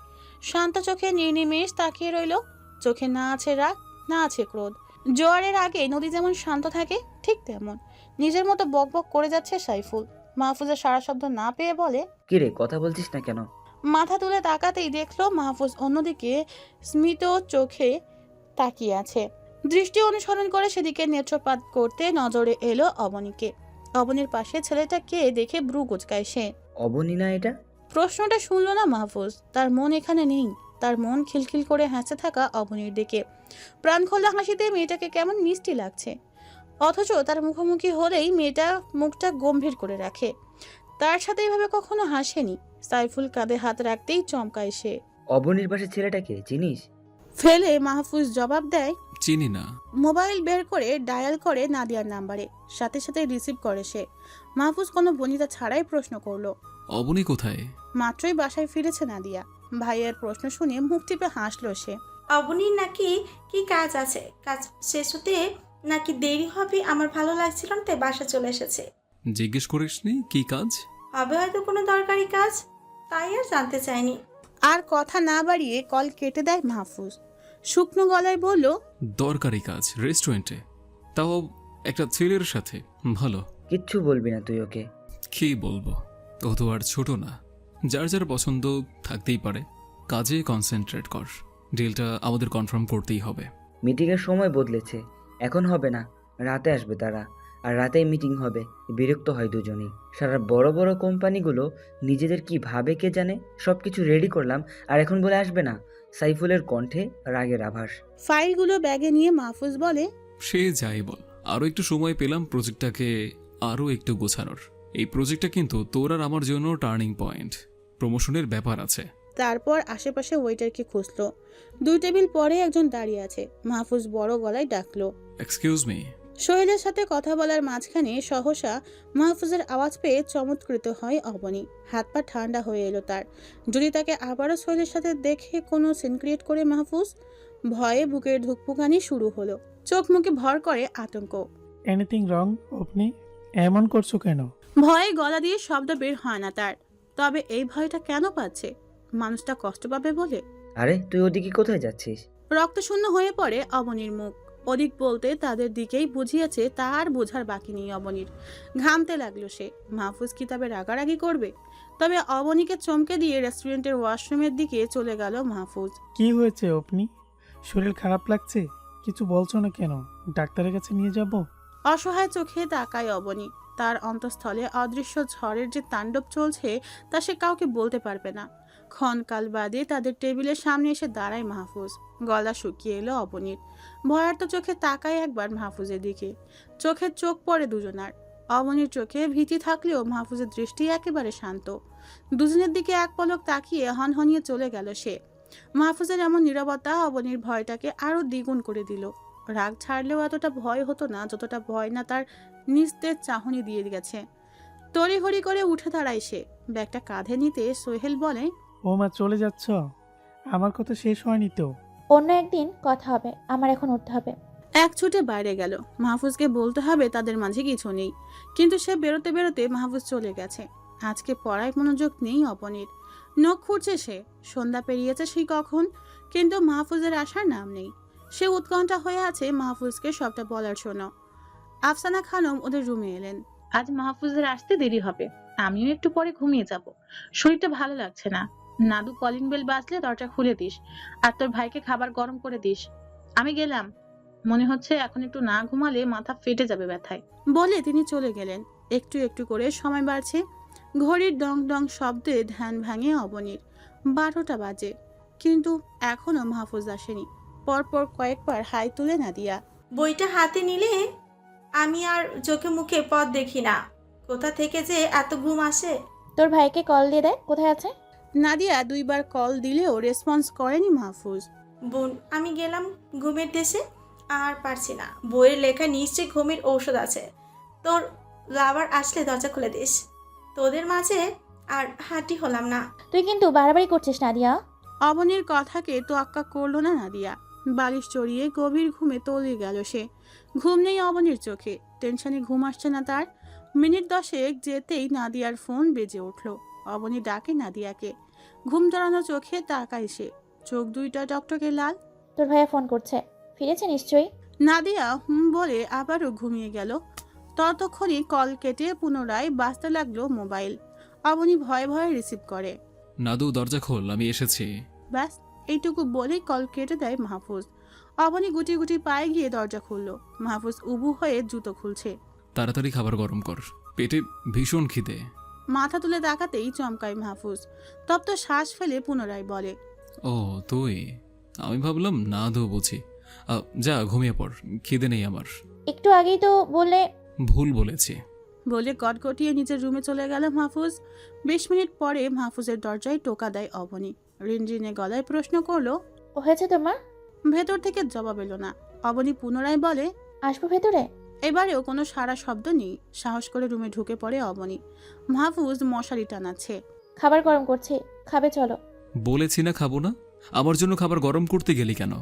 [SPEAKER 3] শান্ত চোখে নির্নিমেষ তাকিয়ে রইল। চোখে না আছে রাগ, না আছে ক্রোধ। জোয়ারের আগে নদী যেমন শান্ত থাকে, ঠিক তেমন নিজের মতো বকবক করে যাচ্ছে সাইফুল। মাহফুজের সারা শব্দ না পেয়ে বলে,
[SPEAKER 1] কিরে, কথা বলছিস না কেন?
[SPEAKER 3] মাথা তুলে তাকাতেই দেখলো মাহফুজ অন্যদিকে স্মিত চোখে তাকিয়ে আছে। দৃষ্টি অনুসরণ করে সেদিকে নেত্রপাত করতে নজরে এলো অবনীকে। অবনীর পাশে ছেলেটাকে দেখে ব্রু কুঁচকায় সে।
[SPEAKER 1] অবনী না এটা?
[SPEAKER 3] প্রশ্নটা শুনল না মাহফুজ। তার মন এখানে নেই। তার মন খিলখিল করে হাসতে থাকা অবনীর দিকে। প্রাণ খোলা হাসিতে মেয়েটাকে কেমন মিষ্টি লাগছে, অথচ তার মুখোমুখি হলেই মেয়েটা মুখটা গম্ভীর করে রাখে। তার সাথে এভাবে কখনো হাসেনি। সাইফুল কাঁধে হাত রাখতেই চমকায় সে।
[SPEAKER 1] অবনীর পাশে ছেলেটাকে চিনিস?
[SPEAKER 3] ফেলে মাহফুজ জবাব দেয়,
[SPEAKER 5] চিনি না।
[SPEAKER 3] মোবাইল বের করে ডায়াল করে নাদিয়ার নাম্বারে। সাথে সাথে রিসিভ করে সে। মাহফুজ কোনো বনিতা ছাড়াই প্রশ্ন করলো,
[SPEAKER 5] অবনী কোথায়?
[SPEAKER 3] মাত্রই বাসায় ফিরেছে নাদিয়া। ভাইয়ের প্রশ্ন শুনে মুখ টিপে হাসলো সে।
[SPEAKER 2] অবনীর নাকি কি কাজ আছে, কাজ শেষ হতে নাকি দেরি হবে, আমার ভালো লাগছিল না তাই বাসা চলে এসেছে।
[SPEAKER 5] জিজ্ঞেস করিসনি কি কাজ?
[SPEAKER 2] হবে হয়তো কোনো দরকারি কাজ, তাই আর জানতে চাইনি।
[SPEAKER 3] আর কথা না বাড়িয়ে কল কেটে দেয় মাহফুজ। শুকনো গলায় বলল,
[SPEAKER 5] দরকারি কাজ রেস্টুরেন্টে, তাও একটা ছেলের সাথে। ভালো।
[SPEAKER 1] কিচ্ছু বলবি না তুই ওকে?
[SPEAKER 5] কি বলবো, ও তো আর ছোট না। যার যার পছন্দ থাকতেই পারে। কাজে কনসেন্ট্রেট কর। ডিলটা আমাদের কনফার্ম করতেই হবে।
[SPEAKER 1] মিটিংয়ের সময় বদলেছে, এখন হবে না, রাতে আসবে তারা। আর রাতেই মিটিং হবে। বিরক্ত হয় দুজনেই। সারা বড় বড় কোম্পানিগুলো নিজেদের কি ভাবে কে জানে। সব কিছু রেডি করলাম আর এখন বলে আসবে না। সাইফুলের কণ্ঠে রাগের আভাস।
[SPEAKER 3] ফাইলগুলো ব্যাগে নিয়ে মাহফুজ বলে,
[SPEAKER 5] সে যাই বল, আরও একটু সময় পেলাম প্রজেক্টটাকে আরও একটু গোছানোর। এই প্রজেক্টটা কিন্তু তোর আর আমার জন্য টার্নিং পয়েন্ট। প্রমোশনের ব্যাপার আছে।
[SPEAKER 3] তারপর আশেপাশে ওয়েটারকে খুঁজলো। 2 টেবিল পরে একজন দাঁড়িয়ে আছে। মাহফুজ বড় গলায় ডাকলো,
[SPEAKER 5] এক্সকিউজ মি।
[SPEAKER 3] সোহেলের সাথে কথা বলার মাঝখানে সহসা মাহফুজের আওয়াজ পেয়ে চমৎকৃত হয় অবনী। হাত পা ঠান্ডা হয়ে এলো তার। যদি তাকে আবারও সোহেলের সাথে দেখে কোনো সিন ক্রিয়েট করে মাহফুজ, ভয়ে বুকের ধুকপুকানি শুরু হলো। চোখ মুখে ভর করে আতঙ্ক।
[SPEAKER 7] Anything wrong? আপনি এমন করছো কেন?
[SPEAKER 3] ভয়ে গলা দিয়ে শব্দ বের হয় না তার। তবে এই ভয়টা কেন পাচ্ছে? মানুষটা কষ্ট পাবে বলে?
[SPEAKER 1] আরে তুই ওদিকে কোথায় যাচ্ছিস?
[SPEAKER 3] রক্তশূন্য হয়ে পড়ে অবনীর মুখ। অধিক বলতে তাদের দিকেই বুঝিয়েছে, তার বোঝার বাকি নেই অবনীর। ঘামতে লাগলো সে। মাহফুজ কি তবে রাগারাগি করবে? তবে অবনীকে চমকে দিয়ে রেস্টুরেন্টের ওয়াশরুমের দিকে চলে গেল মাহফুজ।
[SPEAKER 7] কি হয়েছে আপনি? শরীর খারাপ লাগছে? কিছু বলছো না কেন? ডাক্তারের কাছে নিয়ে যাব?
[SPEAKER 3] অসহায় চোখে তাকায় অবনী। তার অন্তঃস্থলে অদৃশ্য ঝড়ের যে তাণ্ডব চলছে তা সে কাউকে বলতে পারবে না। ক্ষণকাল বাদে তাদের টেবিলের সামনে এসে দাঁড়ায় মাহফুজ। গলা শুকিয়ে এলো অবনীর। ভয়ার্ত চোখে তাকায় একবার মাহফুজের দিকে। চোখে চোখ পড়ে দুজনার। অবনীর চোখে ভীতি থাকলেও মাহফুজের দৃষ্টি একেবারে শান্ত। দুজনের দিকে এক পলক তাকিয়ে হনহনিয়ে চলে গেল সে। মাহফুজের এমন নীরবতা অবনীর ভয়টাকে আরো দ্বিগুণ করে দিল। রাগ ছাড়লেও এতটা ভয় হতো না যতটা ভয় না তার নিস্তেজ চাহনি দিয়ে গেছে। তড়িঘড়ি করে উঠে দাঁড়ায় সে। ব্যাগটা কাঁধে নিতে সোহেল বলে,
[SPEAKER 7] ও মা চলে যাচ্ছ? আমার কথা শেষ হয়নি তো।
[SPEAKER 4] অন্য একদিন কথা হবে, আমার এখন উঠতে হবে।
[SPEAKER 3] এক ছুটে বাইরে গেল। মাহফুজকে বলতে হবে তাদের মাঝে কিছু নেই, কিন্তু সে বেরোতে বেরোতে মাহফুজ চলে গেছে। আজকে পড়ায় মনোযোগ নেই অবনীর। নখ খুঁড়ছে সে। সন্ধ্যা পেরিয়েছে সেই কখন, কিন্তু মাহফুজের আসার নাম নেই। সে উৎকণ্ঠা হয়ে আছে মাহফুজকে সবটা বলার জন্য। আফসানা খানম ওদের রুমে এলেন।
[SPEAKER 12] আজ মাহফুজের আসতে দেরি হবে, আমিও একটু পরে ঘুমিয়ে যাব, শরীরটা ভালো লাগছে না। নাদু কলিং বেল বাজলে দরজা খুলে দিস, আর তোর ভাইকে খাবার গরম করে দিস। আমি গেলাম, মনে হচ্ছে এখন একটু না ঘুমালে মাথা ফেটে যাবে ব্যথায়।
[SPEAKER 3] বলে তিনি চলে গেলেন। একটু একটু করে সময় বাড়ছে। ঘড়ির ডং ডং শব্দে ধ্যান ভাঙে অবনীর। 12টা বাজে, কিন্তু এখনো মাহফুজ আসেনি। পরপর কয়েকবার হাই তুলে নাদিয়া।
[SPEAKER 2] বইটা হাতে নিলে আমি আর চোখে মুখে পথ দেখি না। কোথা থেকে যে এত ঘুম আসে।
[SPEAKER 4] তোর ভাইকে কল দিয়ে দেয়, কোথায় আছে?
[SPEAKER 3] নাদিয়া 2বার কল দিলেও রেসপন্স করেনি মাহফুজ।
[SPEAKER 2] বোন, আমি গেলাম ঘুমের দেশে, আর পারছি না। বইয়ের লেখা নিশ্চয়ই ঘুমের ঔষধ আছে। তোর লাভার আসলে দরজা খুলে দিস। তোদের মাঝে আর হাঁটি হলাম না।
[SPEAKER 4] তুই কিন্তু বাড়াবাড়ি করছিস নাদিয়া।
[SPEAKER 3] অবনীর কথাকে তোয়াক্কা করলো না নাদিয়া। বালিশ চড়িয়ে গভীর ঘুমে তলিয়ে গেল সে। ঘুম নেই অবনীর চোখে। টেনশনে ঘুম আসছে না তার। মিনিট 10 যেতেই নাদিয়ার ফোন বেজে উঠল। অবনী ডাকে নাদিয়াকে। ঘুম জড়ানো চোখে তাকায় সে। চোখ দুইটা টকটকে লাল।
[SPEAKER 4] তোর ভাইয়া ফোন করছে, ফিরেছে নিশ্চয়ই।
[SPEAKER 3] নাদিয়া হুম বলে আবারও ঘুমিয়ে গেল। ততক্ষণে কল কেটে পুনরায় বাজতে লাগলো মোবাইল। অবনী ভয়ে ভয়ে রিসিভ করে।
[SPEAKER 5] নাদু দরজা খোল, আমি এসেছি।
[SPEAKER 3] ব্যাস এইটুকু বলেই কল কেটে দেয় মাহফুজ। অবনী গুটি গুটি পায়ে গিয়ে দরজা খুলল। মাহফুজ উবু হয়ে জুতো খুলছে।
[SPEAKER 5] তাড়াতাড়ি খাবার গরম কর, পেটে ভীষণ খিদে।
[SPEAKER 3] মাথা তুলে তাকাতেই চমকায় মাহফুজ। তপ্ত শ্বাস ফেলে পুনরায় বলে,
[SPEAKER 5] ও তুই? আমি ভাবলাম নাদু বুঝি। যা ঘুমিয়ে পড়, খিদে নেই আমার।
[SPEAKER 4] একটু আগেই তো বললে।
[SPEAKER 5] ভুল বলেছি।
[SPEAKER 3] বলে গটগটিয়ে নিজের রুমে চলে গেল মাহফুজ। 20 মিনিট পরে মাহফুজের দরজায় টোকা দেয় অবনী। রিনরিনে গলায় প্রশ্ন করলো,
[SPEAKER 4] হয়েছে তোমার?
[SPEAKER 3] ভেতর থেকে জবাব এলো না। অবনী পুনরায় বলে,
[SPEAKER 4] আসবো ভেতরে?
[SPEAKER 3] এবারেও কোনো সারা শব্দ নেই। সাহস করে রুমে ঢুকে পড়ে অবনী। মাহফুজ মশারি টানাচ্ছে।
[SPEAKER 4] খাবার গরম করছি, খাবে চলো।
[SPEAKER 5] বলেছি না খাবো না। আমার জন্য খাবার গরম করতে গেলি কেন?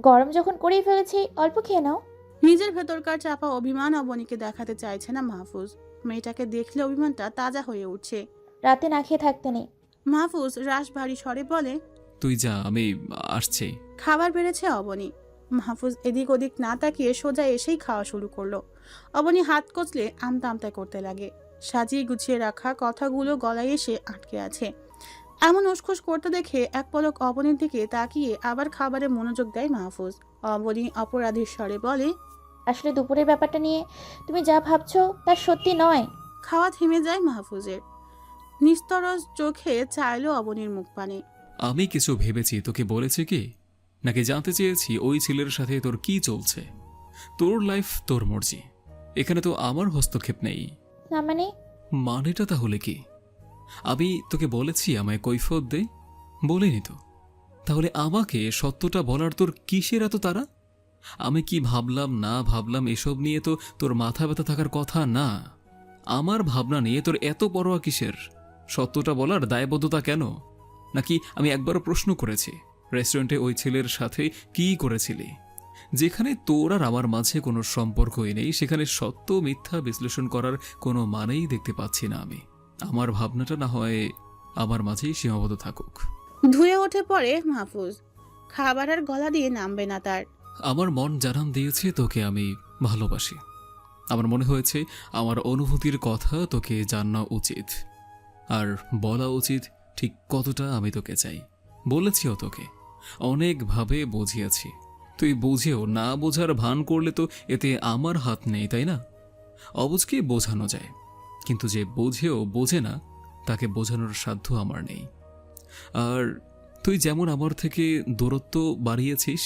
[SPEAKER 4] গরম যখন করেই ফেলেছি, অল্প খেয়ে নাও।
[SPEAKER 3] নিজের ভেতরকার চাপা অভিমান অবনীকে দেখাতে চাইছে না মাহফুজ। মেয়েটাকে দেখলে অভিমানটা তাজা হয়ে উঠছে।
[SPEAKER 4] রাতে না খেয়ে থাকতে নেই।
[SPEAKER 3] মাহফুজ রাশ ভারী স্বরে বলে,
[SPEAKER 5] তুই যা, আমি আসছি।
[SPEAKER 3] খাবার বেড়েছে অবনী। মাহফুজ এদিক ওদিক না তাকিয়ে সোজা এসেই খাওয়া শুরু করলো। অবনী হাত কচলে আমতা আমতা করতে লাগে। সাজিয়ে গুছিয়ে রাখা কথাগুলো গলায় এসে আটকে আছে। এমন উসখুস করতে দেখে এক পলক অবনীর দিকে তাকিয়ে আবার খাবারে মনোযোগ দেয় মাহফুজ। অবনী অপরাধীর স্বরে বলে,
[SPEAKER 4] আসলে দুপুরের ব্যাপারটা নিয়ে তুমি যা ভাবছো তা সত্যি নয়।
[SPEAKER 3] খাওয়া থেমে যায় মাহফুজের। নিস্তরজ চোখে চাইলো অবনীর মুখ পানে।
[SPEAKER 5] আমি কিছু ভেবেছি তোকে বলেছি কি, নাকি জানতে চেয়েছি ওই ছেলের সাথে তোর কি চলছে? তোর লাইফ তোর মর্জি, এখানে তো আমার হস্তক্ষেপ নেই।
[SPEAKER 4] না মানে?
[SPEAKER 5] মানেটা তাহলে কি? আমি তোকে বলেছি আমায় কৈফিয়ত দে, বলিনি তো? তাহলে আমাকে সত্যটা বলার তোর কিসের এত তারা? আমি কি ভাবলাম না ভাবলাম এসব নিয়ে তো তোর মাথা ব্যথা থাকার কথা না। আমার ভাবনা নিয়ে তোর এত পরোয়া কিসের? সত্যটা বলার দায়বদ্ধতা কেন? নাকি আমি একবারও প্রশ্ন করেছি রেস্টুরেন্টে ওই ছেলের সাথে কি করেছিলি? যেখানে তোর আর আমার মাঝে কোনো সম্পর্কই নেই, সেখানে সত্য মিথ্যা বিশ্লেষণ করার কোনো মানেই দেখতে পাচ্ছি না আমি। আমার ভাবনাটা না হয় আমার মাঝেই সীমাবদ্ধ থাকুক।
[SPEAKER 3] ধুয়ে ওঠে পড়ে মাহফুজ। খাবার আর গলা দিয়ে নামবে না তার।
[SPEAKER 5] আমার মন জানান দিয়েছে তোকে আমি ভালোবাসি। আমার মনে হয়েছে আমার অনুভূতির কথা তোকে জানা উচিত, আর বলা উচিত ঠিক কতটা আমি তোকে চাই। বলেছিও তোকে, অনেকভাবে বুঝিয়েছি। তুই বুঝেও না বোঝার ভান করলে তো এতে আমার হাত নেই, তাই না? অবুঝকে বোঝানো যায়, কিন্তু যে বোঝেও বোঝে না তাকে বোঝানোর সাধ্য আমার নেই। আর তুই যেমন আমার থেকে দূরত্ব বাড়িয়েছিস,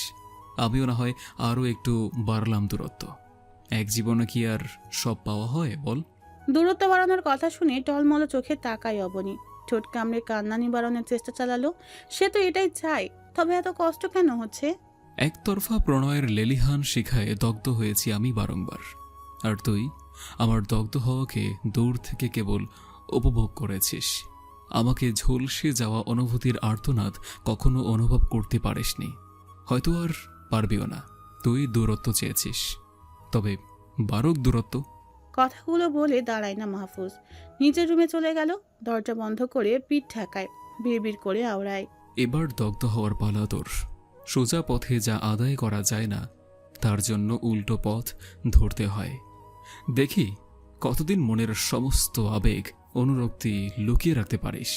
[SPEAKER 5] আমিও না হয় আরও একটু বাড়লাম দূরত্ব। এক জীবনে কি আর সব পাওয়া হয় বল?
[SPEAKER 3] দূরত্ব বাড়ানোর কথা শুনে টলমল চোখে তাকায় অবনী। ঠোঁট কামড়ে কান্না নিবারণের চেষ্টা চালালো। সে তো এটাই চায়, তবে এত কষ্ট কেন হচ্ছে?
[SPEAKER 5] একতরফা প্রণয়ের লেলিহান শিখায় দগ্ধ হয়েছি আমি বারংবার, আর তুই আমার দগ্ধ হওয়াকে দূর থেকে কেবল উপভোগ করেছিস। আমাকে ঝলসে যাওয়া অনুভূতির আর্তনাদ কখনো অনুভব করতে পারিসনি, হয়তো আর পারবিও না। তুই দূরত্ব চেয়েছিস, তবে বারক দূরত্ব।
[SPEAKER 3] কথাগুলো বলে দাঁড়ায় না মাহফুজ। নিজের রুমে চলে গেল, দরজা বন্ধ করে পিঠ ঠেকায়, বিড়বিড় করে আওড়ায়।
[SPEAKER 5] এবার দগ্ধ হওয়ার পালা তোর। সোজা পথে যা আদায় করা যায় না, তার জন্য উল্টো পথ ধরতে হয়। দেখি কতদিন মনের সমস্ত আবেগ অনুরক্তি লুকিয়ে রাখতে পারিস।